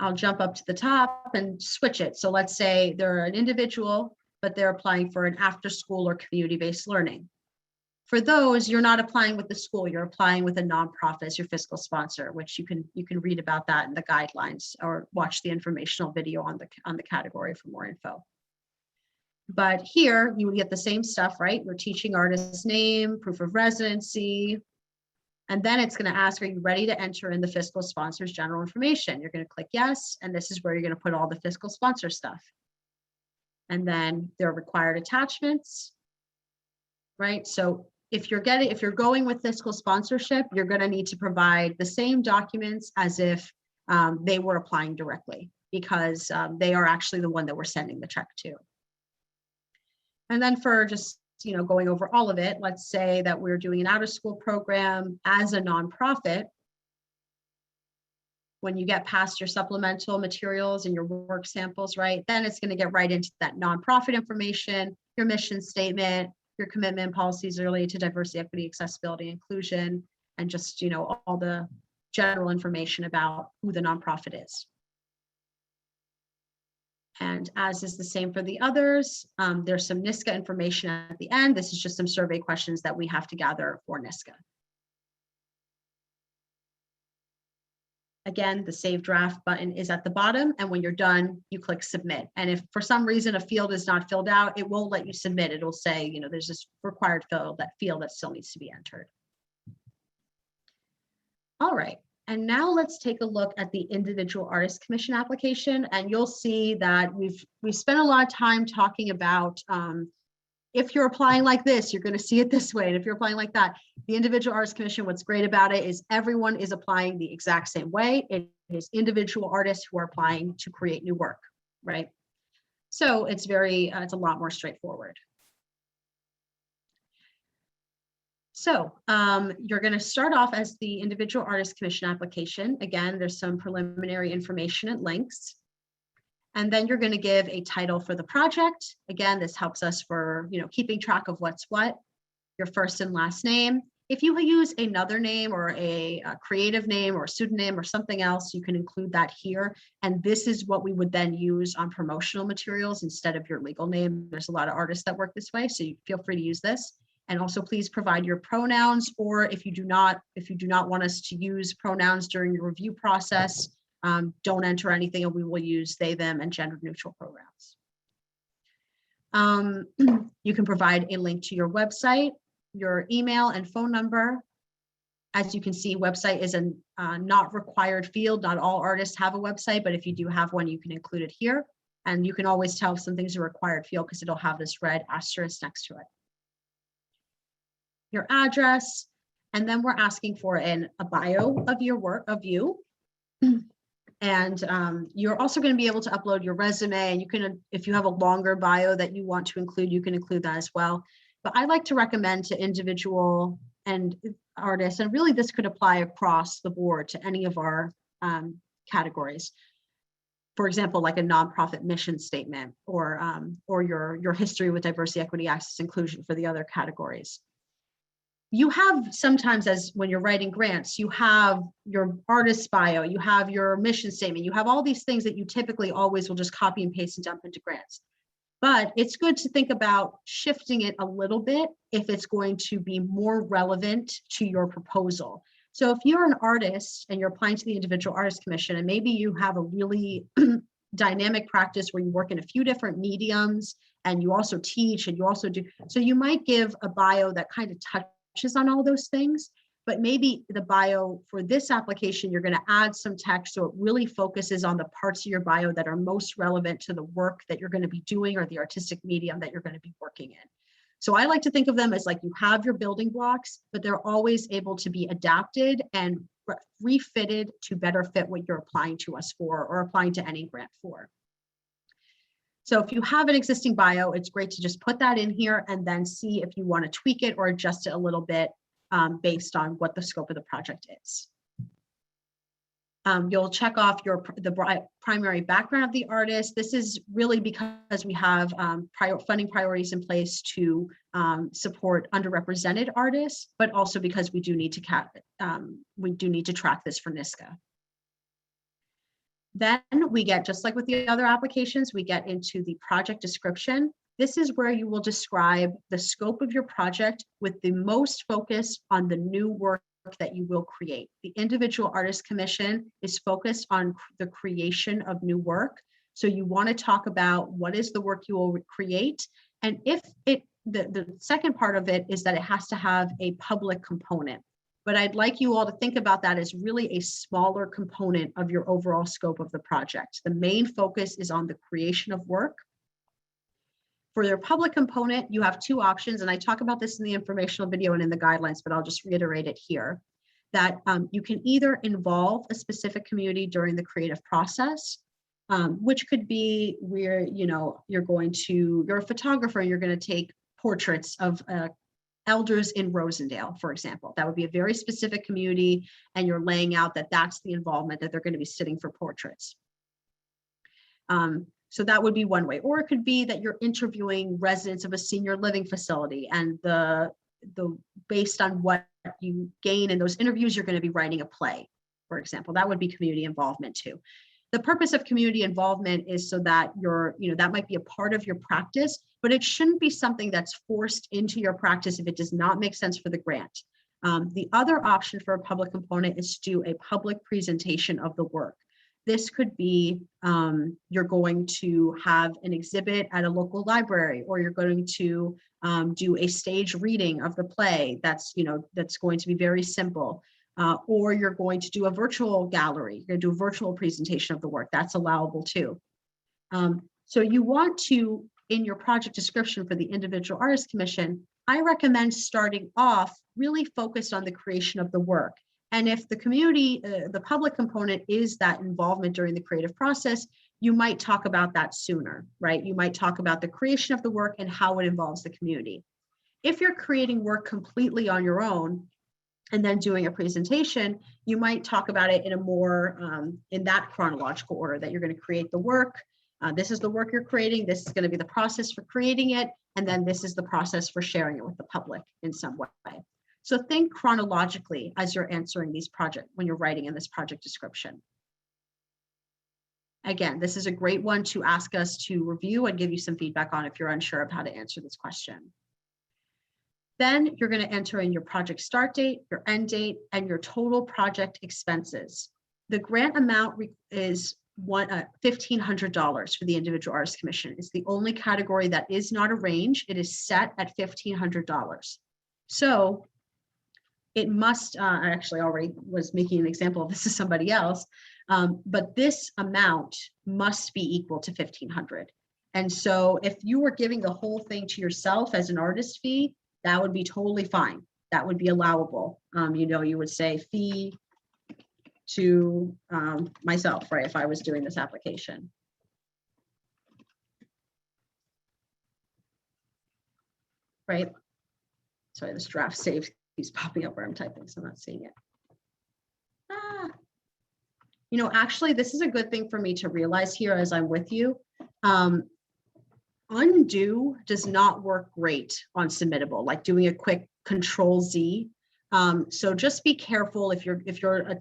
I'll jump up to the top and switch it. So let's say they're an individual, but they're applying for an after-school or community-based learning. For those, you're not applying with the school, you're applying with a nonprofit as your fiscal sponsor, which you can read about that in the guidelines or watch the informational video on the category for more info. But here you would get the same stuff, right? Your teaching artist's name, proof of residency, and then it's going to ask, are you ready to enter in the fiscal sponsor's general information? You're going to click yes, and this is where you're going to put all the fiscal sponsor stuff. And then there are required attachments, right? So if you're going with fiscal sponsorship, you're going to need to provide the same documents as if they were applying directly, because they are actually the one that we're sending the check to. And then for just, going over all of it, let's say that we're doing an out-of-school program as a nonprofit. When you get past your supplemental materials and your work samples, right, then it's going to get right into that nonprofit information, your mission statement, your commitment policies related to diversity, equity, accessibility, inclusion, and just, all the general information about who the nonprofit is. And as is the same for the others, there's some NISCA information at the end. This is just some survey questions that we have to gather for NISCA. Again, the Save Draft button is at the bottom, and when you're done, you click Submit. And if for some reason a field is not filled out, it won't let you submit. It'll say, there's this required field that still needs to be entered. All right, and now let's take a look at the Individual Artist Commission application, and you'll see that we've spent a lot of time talking about if you're applying like this, you're going to see it this way. And if you're applying like that, the Individual Artist Commission, what's great about it is everyone is applying the exact same way. It is individual artists who are applying to create new work, right? So it's it's a lot more straightforward. So you're going to start off as the Individual Artist Commission application. Again, there's some preliminary information and links. And then you're going to give a title for the project. Again, this helps us for keeping track of what's what, your first and last name. If you use another name or a creative name or pseudonym or something else, you can include that here. And this is what we would then use on promotional materials instead of your legal name. There's a lot of artists that work this way, so you feel free to use this. And also please provide your pronouns, or if you do not want us to use pronouns during your review process, don't enter anything, and we will use they, them, and gender neutral programs. You can provide a link to your website, your email and phone number. As you can see, website is a not required field. Not all artists have a website, but if you do have one, you can include it here. And you can always tell if something's a required field because it'll have this red asterisk next to it. Your address, and then we're asking for a bio of your work, of you. And you're also going to be able to upload your resume, and you can, if you have a longer bio that you want to include, you can include that as well. But I like to recommend to individual and artists, and really this could apply across the board to any of our categories. For example, like a nonprofit mission statement, or your history with diversity, equity, access, inclusion for the other categories. You have sometimes, as when you're writing grants, you have your artist bio, you have your mission statement, you have all these things that you typically always will just copy and paste and dump into grants. But it's good to think about shifting it a little bit if it's going to be more relevant to your proposal. So if you're an artist and you're applying to the Individual Artist Commission, and maybe you have a really dynamic practice where you work in a few different mediums and you also teach and you also do, so you might give a bio that kind of touches on all those things, but maybe the bio for this application, you're going to add some text so it really focuses on the parts of your bio that are most relevant to the work that you're going to be doing or the artistic medium that you're going to be working in. So I like to think of them as like you have your building blocks, but they're always able to be adapted and refitted to better fit what you're applying to us for or applying to any grant for. So if you have an existing bio, it's great to just put that in here and then see if you want to tweak it or adjust it a little bit based on what the scope of the project is. You'll check off the primary background of the artist. This is really because we have funding priorities in place to support underrepresented artists, but also because we do need to track this for NISCA. Then we get, just like with the other applications, we get into the project description. This is where you will describe the scope of your project with the most focus on the new work that you will create. The individual artist commission is focused on the creation of new work. So you want to talk about what is the work you will create. And if the second part of it is that it has to have a public component. But I'd like you all to think about that as really a smaller component of your overall scope of the project. The main focus is on the creation of work. For your public component, you have two options, and I talk about this in the informational video and in the guidelines, but I'll just reiterate it here, that you can either involve a specific community during the creative process, which could be where, you're a photographer, you're going to take portraits of elders in Rosendale, for example. That would be a very specific community, and you're laying out that that's the involvement, that they're going to be sitting for portraits. So that would be one way. Or it could be that you're interviewing residents of a senior living facility, and based on what you gain in those interviews, you're going to be writing a play, for example. That would be community involvement too. The purpose of community involvement is so that that might be a part of your practice, but it shouldn't be something that's forced into your practice if it does not make sense for the grant. The other option for a public component is to do a public presentation of the work. This could be you're going to have an exhibit at a local library, or you're going to do a stage reading of the play that's going to be very simple. Or you're going to do a virtual gallery, you're going to do a virtual presentation of the work. That's allowable too. So you want to, in your project description for the individual artist commission, I recommend starting off really focused on the creation of the work. And if the community, the public component is that involvement during the creative process, you might talk about that sooner, right? You might talk about the creation of the work and how it involves the community. If you're creating work completely on your own, and then doing a presentation, you might talk about it in a more, in that chronological order, that you're going to create the work. This is the work you're creating. This is going to be the process for creating it. And then this is the process for sharing it with the public in some way. So think chronologically as you're answering these projects, when you're writing in this project description. Again, this is a great one to ask us to review and give you some feedback on if you're unsure of how to answer this question. Then you're going to enter in your project start date, your end date, and your total project expenses. The grant amount is $1,500 for the individual artist commission. It's the only category that is not a range. It is set at $1,500. So it must, I actually already was making an example of this to somebody else, but this amount must be equal to $1,500. And so if you were giving the whole thing to yourself as an artist fee, that would be totally fine. That would be allowable. You would say fee to myself, right? If I was doing this application. Right? Sorry, this draft save keeps popping up where I'm typing, so I'm not seeing it. Actually, this is a good thing for me to realize here as I'm with you. Undo does not work great on submittable, like doing a quick Control-Z. So just be careful if you're a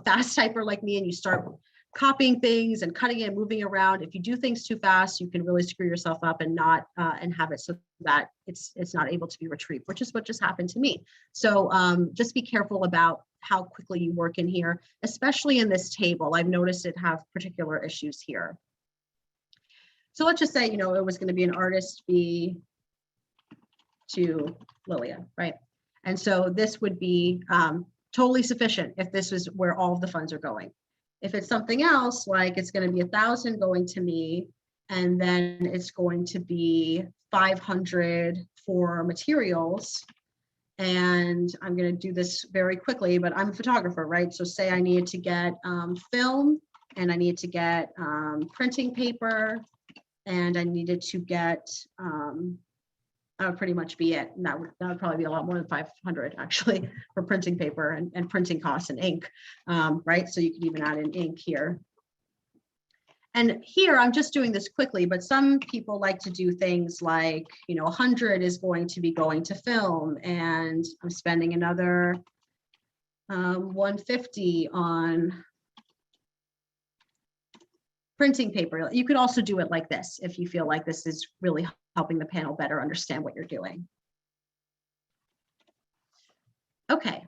fast typer like me, and you start copying things and cutting it and moving around. If you do things too fast, you can really screw yourself up and not and have it so that it's not able to be retrieved, which is what just happened to me. So just be careful about how quickly you work in here, especially in this table. I've noticed it have particular issues here. So let's just say, it was going to be an artist fee to Lilia, right? And so this would be totally sufficient if this is where all of the funds are going. If it's something else, like it's going to be $1,000 going to me, and then it's going to be $500 for materials, And I'm going to do this very quickly, but I'm a photographer, right? So say I needed to get film, and I needed to get printing paper, and I needed to get, that would pretty much be it. And that would probably be a lot more than 500 actually for printing paper and printing costs and ink, right? So you can even add in ink here. And here I'm just doing this quickly, but some people like to do things like, 100 is going to be going to film, and I'm spending another 150 on printing paper. You could also do it like this if you feel like this is really helping the panel better understand what you're doing. Okay.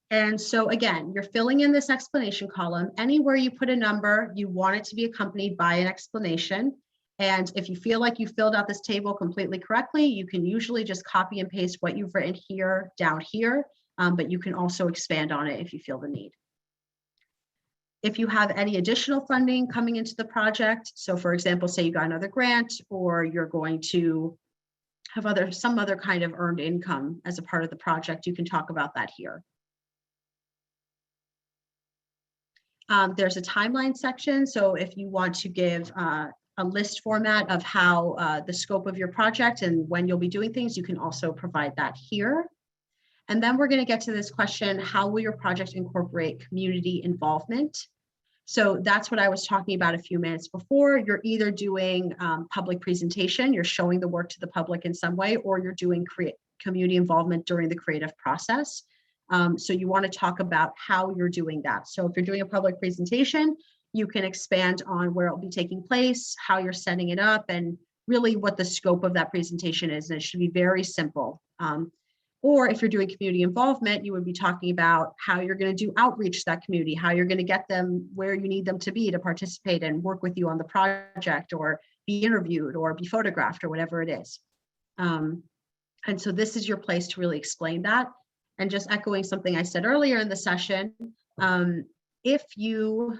And so again, you're filling in this explanation column. Anywhere you put a number, you want it to be accompanied by an explanation. And if you feel like you filled out this table completely correctly, you can usually just copy and paste what you've written here down here, but you can also expand on it if you feel the need. If you have any additional funding coming into the project, so for example, say you got another grant, or you're going to have some other kind of earned income as a part of the project, you can talk about that here. There's a timeline section. So if you want to give a list format of how the scope of your project and when you'll be doing things, you can also provide that here. And then we're going to get to this question: how will your project incorporate community involvement? So that's what I was talking about a few minutes before. You're either doing public presentation, you're showing the work to the public in some way, or you're doing community involvement during the creative process. So you want to talk about how you're doing that. So if you're doing a public presentation, you can expand on where it'll be taking place, how you're setting it up, and really what the scope of that presentation is. And it should be very simple. Or if you're doing community involvement, you would be talking about how you're going to do outreach to that community, how you're going to get them where you need them to be to participate and work with you on the project, or be interviewed, or be photographed, or whatever it is. And so this is your place to really explain that. And just echoing something I said earlier in the session, if you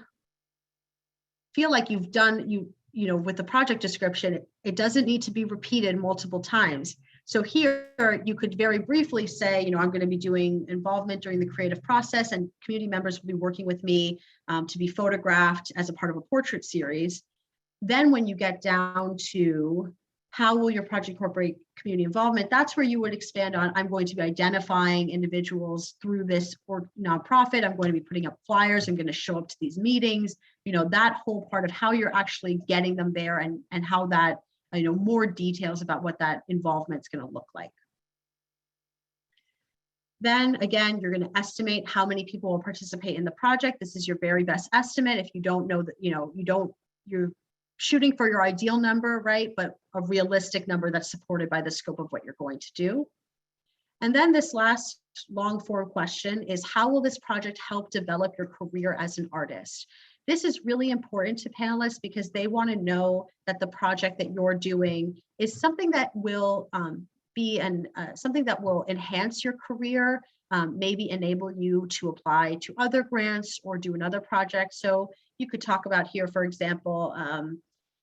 feel like you've done, with the project description, it doesn't need to be repeated multiple times. So here you could very briefly say, I'm going to be doing involvement during the creative process, and community members will be working with me to be photographed as a part of a portrait series. Then when you get down to how will your project incorporate community involvement, that's where you would expand on, I'm going to be identifying individuals through this nonprofit. I'm going to be putting up flyers. I'm going to show up to these meetings, that whole part of how you're actually getting them there, and how that, more details about what that involvement is going to look like. Then again, you're going to estimate how many people will participate in the project. This is your very best estimate. If you don't know that, you're shooting for your ideal number, right? But a realistic number that's supported by the scope of what you're going to do. And then this last long form question is, how will this project help develop your career as an artist? This is really important to panelists because they want to know that the project that you're doing is something that will be something that will enhance your career, maybe enable you to apply to other grants or do another project. So you could talk about here, for example,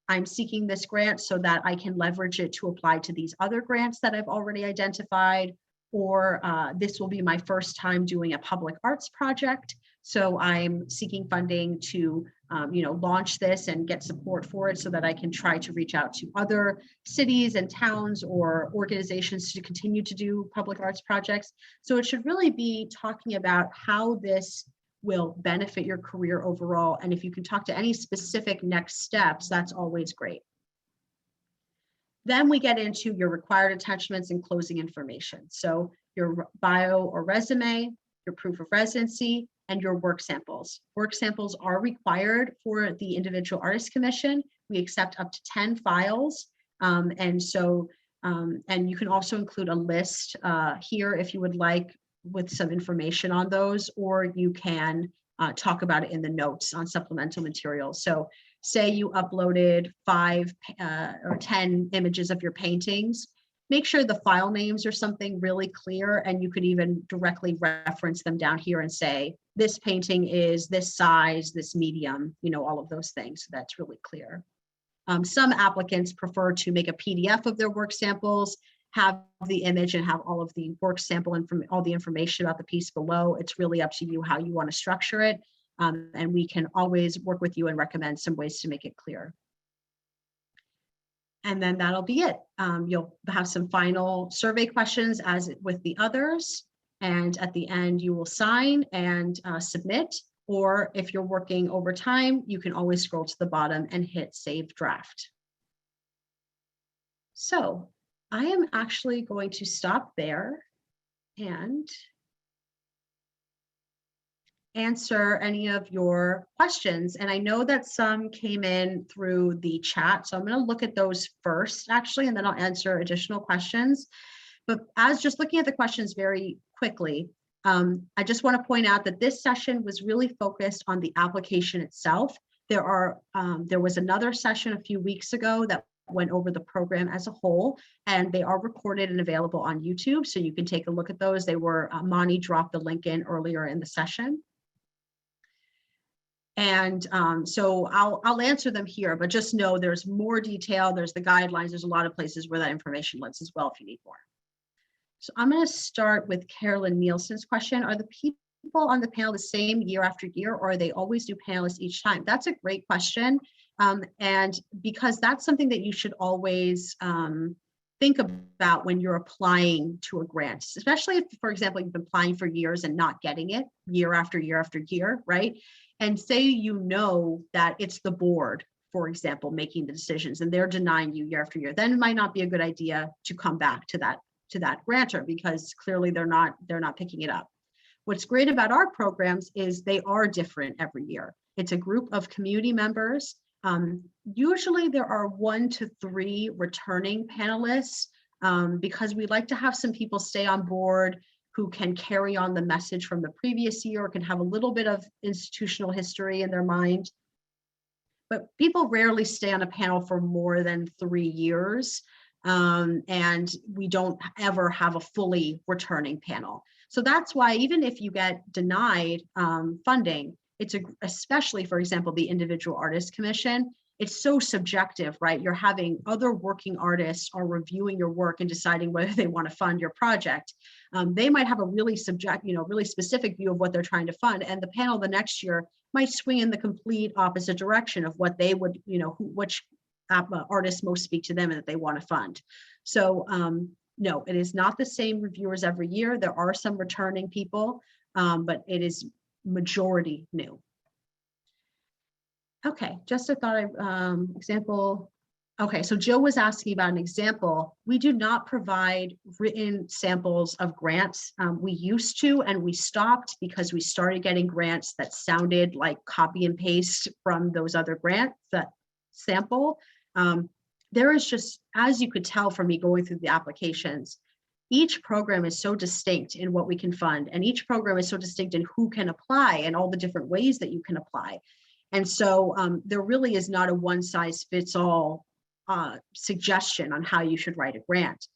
I'm seeking this grant so that I can leverage it to apply to these other grants that I've already identified, or this will be my first time doing a public arts project. So I'm seeking funding to, launch this and get support for it so that I can try to reach out to other cities and towns or organizations to continue to do public arts projects. So it should really be talking about how this will benefit your career overall. And if you can talk to any specific next steps, that's always great. Then we get into your required attachments and closing information. So your bio or resume, your proof of residency, and your work samples. Work samples are required for the individual artist commission. We accept up to 10 files. And you can also include a list here if you would like, with some information on those, or you can talk about it in the notes on supplemental materials. So say you uploaded 5 or 10 images of your paintings, make sure the file names are something really clear, and you could even directly reference them down here and say, this painting is this size, this medium, all of those things. So that's really clear. Some applicants prefer to make a PDF of their work samples, have the image and have all of the work sample and all the information about the piece below. It's really up to you how you want to structure it. And we can always work with you and recommend some ways to make it clear. And then that'll be it. You'll have some final survey questions as with the others. And at the end, you will sign and submit. Or if you're working overtime, you can always scroll to the bottom and hit Save Draft. So I am actually going to stop there and answer any of your questions. And I know that some came in through the chat, so I'm going to look at those first, actually, and then I'll answer additional questions. But as just looking at the questions very quickly, I just want to point out that this session was really focused on the application itself. There was another session a few weeks ago that went over the program as a whole, and they are recorded and available on YouTube, so you can take a look at those. They were, Mani dropped the link in earlier in the session. And so I'll answer them here, but just know there's more detail. There's the guidelines. There's a lot of places where that information lives as well if you need more. So I'm going to start with Carolyn Nielsen's question. Are the people on the panel the same year after year, or are they always new panelists each time? That's a great question. And because that's something that you should always think about when you're applying to a grant, especially if, for example, you've been applying for years and not getting it year after year after year, right? And say you know that it's the board, for example, making the decisions and they're denying you year after year, then it might not be a good idea to come back to that grantor because clearly they're not picking it up. What's great about our programs is they are different every year. It's a group of community members. Usually there are 1 to 3 returning panelists because we like to have some people stay on board who can carry on the message from the previous year or can have a little bit of institutional history in their mind. But people rarely stay on a panel for more than 3 years. And we don't ever have a fully returning panel. So that's why even if you get denied funding, especially, for example, the Individual Artist Commission, it's so subjective, right? You're having other working artists are reviewing your work and deciding whether they want to fund your project. They might have a really really specific view of what they're trying to fund, and the panel the next year might swing in the complete opposite direction of what they would, which artists most speak to them and that they want to fund. So no, it is not the same reviewers every year. There are some returning people, but it is majority new. Okay, just a thought, example. Okay, so Jill was asking about an example. We do not provide written samples of grants. We used to, and we stopped because we started getting grants that sounded like copy and paste from those other grants, that sample. There is just, as you could tell from me going through the applications, each program is so distinct in what we can fund, and each program is so distinct in who can apply and all the different ways that you can apply. And so there really is not a one-size-fits-all suggestion on how you should write a grant.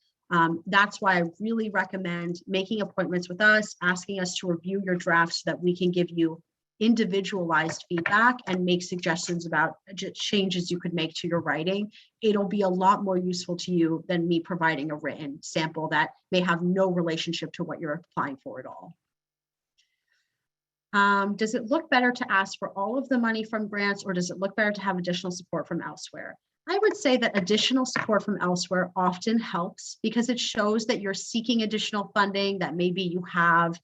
That's why I really recommend making appointments with us, asking us to review your draft so that we can give you individualized feedback and make suggestions about changes you could make to your writing. It'll be a lot more useful to you than me providing a written sample that may have no relationship to what you're applying for at all. Does it look better to ask for all of the money from grants, or does it look better to have additional support from elsewhere? I would say that additional support from elsewhere often helps because it shows that you're seeking additional funding, that maybe you have,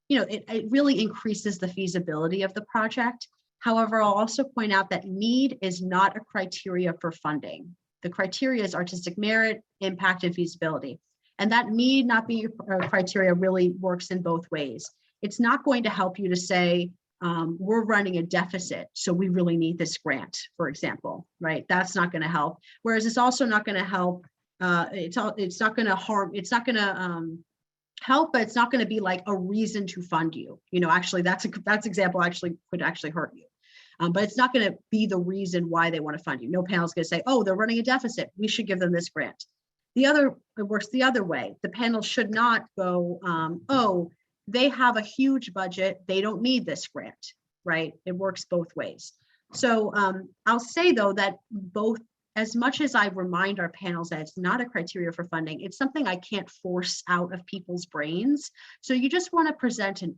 it really increases the feasibility of the project. However, I'll also point out that need is not a criteria for funding. The criteria is artistic merit, impact, and feasibility. And that need not be a criteria really works in both ways. It's not going to help you to say, we're running a deficit, so we really need this grant, for example, right? That's not going to help. Whereas it's also not going to help, it's not going to harm, it's not going to help, but it's not going to be like a reason to fund you. Actually, that's example actually could actually hurt you. But it's not going to be the reason why they want to fund you. No panel is going to say, oh, they're running a deficit, we should give them this grant. It works the other way. The panel should not go, oh, they have a huge budget, they don't need this grant, right? It works both ways. So I'll say though that both as much as I remind our panels that it's not a criteria for funding, it's something I can't force out of people's brains. So you just want to present an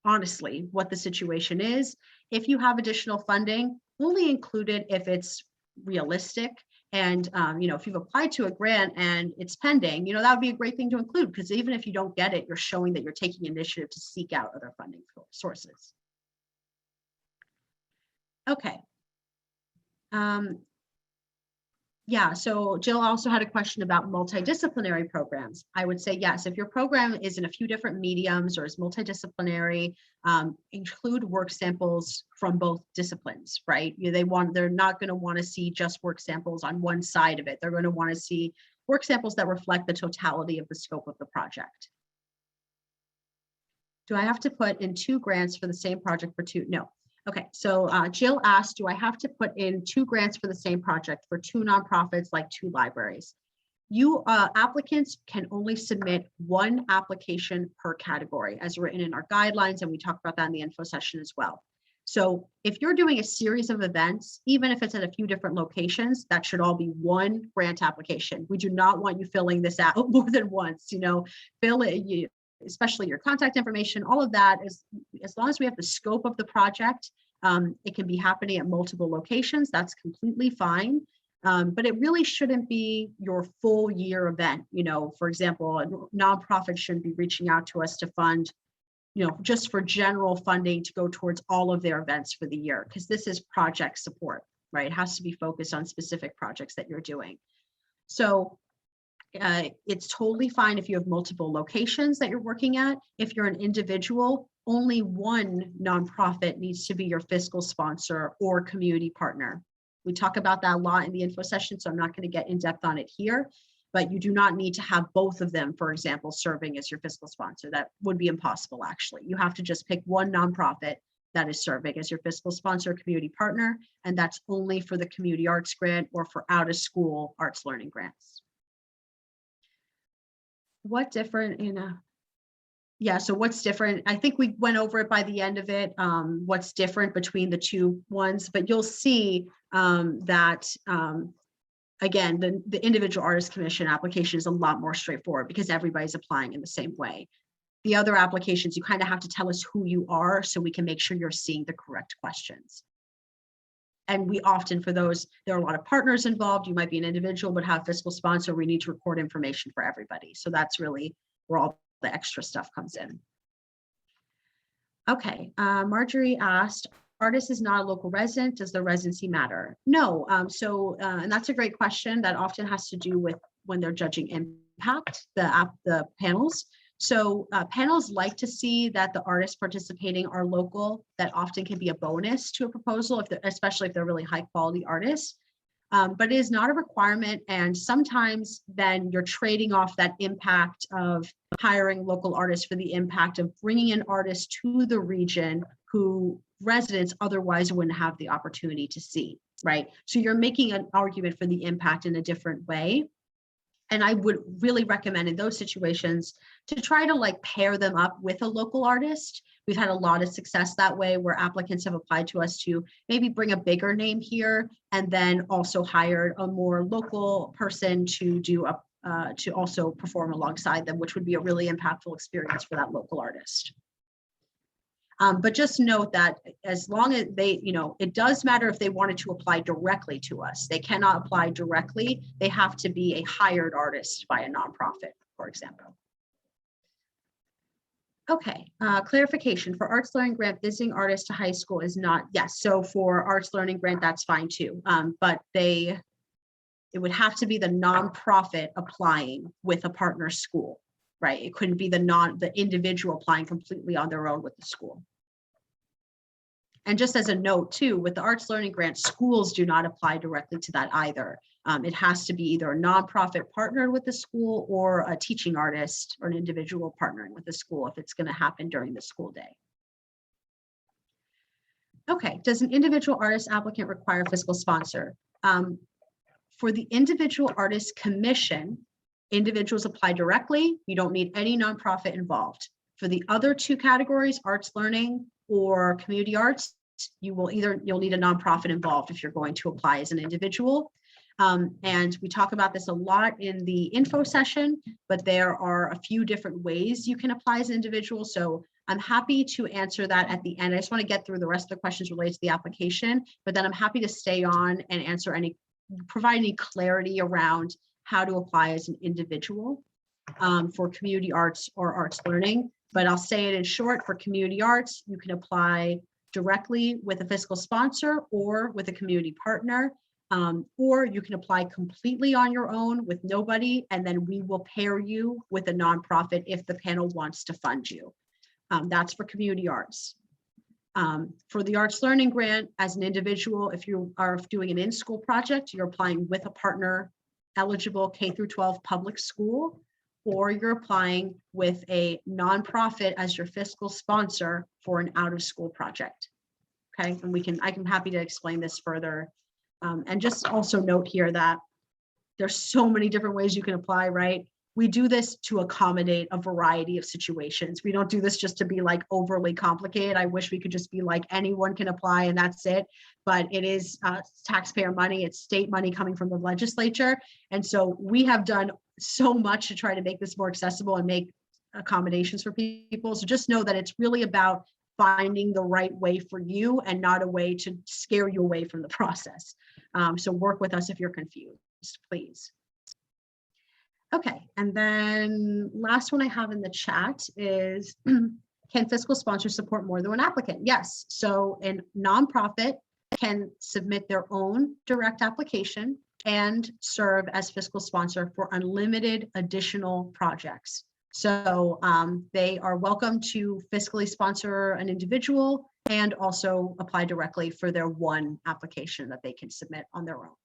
honestly what the situation is. If you have additional funding, only include it if it's realistic. And if you've applied to a grant and it's pending, that would be a great thing to include, because even if you don't get it, you're showing that you're taking initiative to seek out other funding sources. Okay. Yeah, so Jill also had a question about multidisciplinary programs. I would say yes, if your program is in a few different mediums or is multidisciplinary, include work samples from both disciplines, right? They're not going to want to see just work samples on one side of it. They're going to want to see work samples that reflect the totality of the scope of the project. Do I have to put in 2 grants for the same project for 2? No. Okay, so Jill asked, do I have to put in 2 grants for the same project for 2 nonprofits like 2 libraries? You applicants can only submit 1 application per category as written in our guidelines, and we talked about that in the info session as well. So if you're doing a series of events, even if it's at a few different locations, that should all be 1 grant application. We do not want you filling this out more than once, fill it, especially your contact information, all of that is, as long as we have the scope of the project, it can be happening at multiple locations. That's completely fine. But it really shouldn't be your full year event. For example, a nonprofit shouldn't be reaching out to us to fund, just for general funding to go towards all of their events for the year, because this is project support, right? It has to be focused on specific projects that you're doing. So it's totally fine if you have multiple locations that you're working at. If you're an individual, only 1 nonprofit needs to be your fiscal sponsor or community partner. We talk about that a lot in the info session, so I'm not going to get in depth on it here, but you do not need to have both of them, for example, serving as your fiscal sponsor. That would be impossible, actually. You have to just pick 1 nonprofit that is serving as your fiscal sponsor or community partner, and that's only for the community arts grant or for out-of-school arts learning grants. What different so what's different? I think we went over it by the end of it, what's different between the 2 ones, but you'll see that, again, the individual artist commission application is a lot more straightforward because everybody's applying in the same way. The other applications, you kind of have to tell us who you are so we can make sure you're seeing the correct questions. And we often, for those, there are a lot of partners involved. You might be an individual, but have fiscal sponsor. We need to record information for everybody. So that's really where all the extra stuff comes in. Okay, Marjorie asked, artist is not a local resident. Does the residency matter? No, and that's a great question that often has to do with when they're judging impact, the panels. So panels like to see that the artists participating are local. That often can be a bonus to a proposal, especially if they're really high quality artists. But it is not a requirement. And sometimes then you're trading off that impact of hiring local artists for the impact of bringing in artists to the region who residents otherwise wouldn't have the opportunity to see, right? So you're making an argument for the impact in a different way. And I would really recommend in those situations to try to pair them up with a local artist. We've had a lot of success that way where applicants have applied to us to maybe bring a bigger name here and then also hire a more local person to do to also perform alongside them, which would be a really impactful experience for that local artist. But just note that as long as they, it does matter if they wanted to apply directly to us. They cannot apply directly. They have to be a hired artist by a nonprofit, for example. Okay, clarification for arts learning grant, visiting artists to high school is not, yes. So for arts learning grant, that's fine too. But it would have to be the nonprofit applying with a partner school. Right, it couldn't be the individual applying completely on their own with the school. And just as a note too, with the arts learning grant, schools do not apply directly to that either. It has to be either a nonprofit partnered with the school or a teaching artist or an individual partnering with the school if it's going to happen during the school day. Okay, does an individual artist applicant require fiscal sponsor? For the individual artist commission, individuals apply directly. You don't need any nonprofit involved. For the other 2 categories, arts learning or community arts, you'll need a nonprofit involved if you're going to apply as an individual. And we talk about this a lot in the info session, but there are a few different ways you can apply as an individual. So I'm happy to answer that at the end. I just want to get through the rest of the questions related to the application, but then I'm happy to stay on and provide any clarity around how to apply as an individual for community arts or arts learning. But I'll say it in short: for community arts, you can apply directly with a fiscal sponsor or with a community partner, or you can apply completely on your own with nobody, and then we will pair you with a nonprofit if the panel wants to fund you. That's for community arts. For the arts learning grant, as an individual, if you are doing an in-school project, you're applying with a partner eligible K-12 public school, or you're applying with a nonprofit as your fiscal sponsor for an out-of-school project. Okay, and I'm happy to explain this further. And just also note here that there's so many different ways you can apply, right? We do this to accommodate a variety of situations. We don't do this just to be like overly complicated. I wish we could just be like anyone can apply and that's it. But it is taxpayer money, it's state money coming from the legislature. And so we have done so much to try to make this more accessible and make accommodations for people. So just know that it's really about finding the right way for you and not a way to scare you away from the process. So work with us if you're confused, please. Okay, and then last one I have in the chat is, can fiscal sponsors support more than one applicant? Yes, so a nonprofit can submit their own direct application and serve as fiscal sponsor for unlimited additional projects. So they are welcome to fiscally sponsor an individual and also apply directly for their one application that they can submit on their own.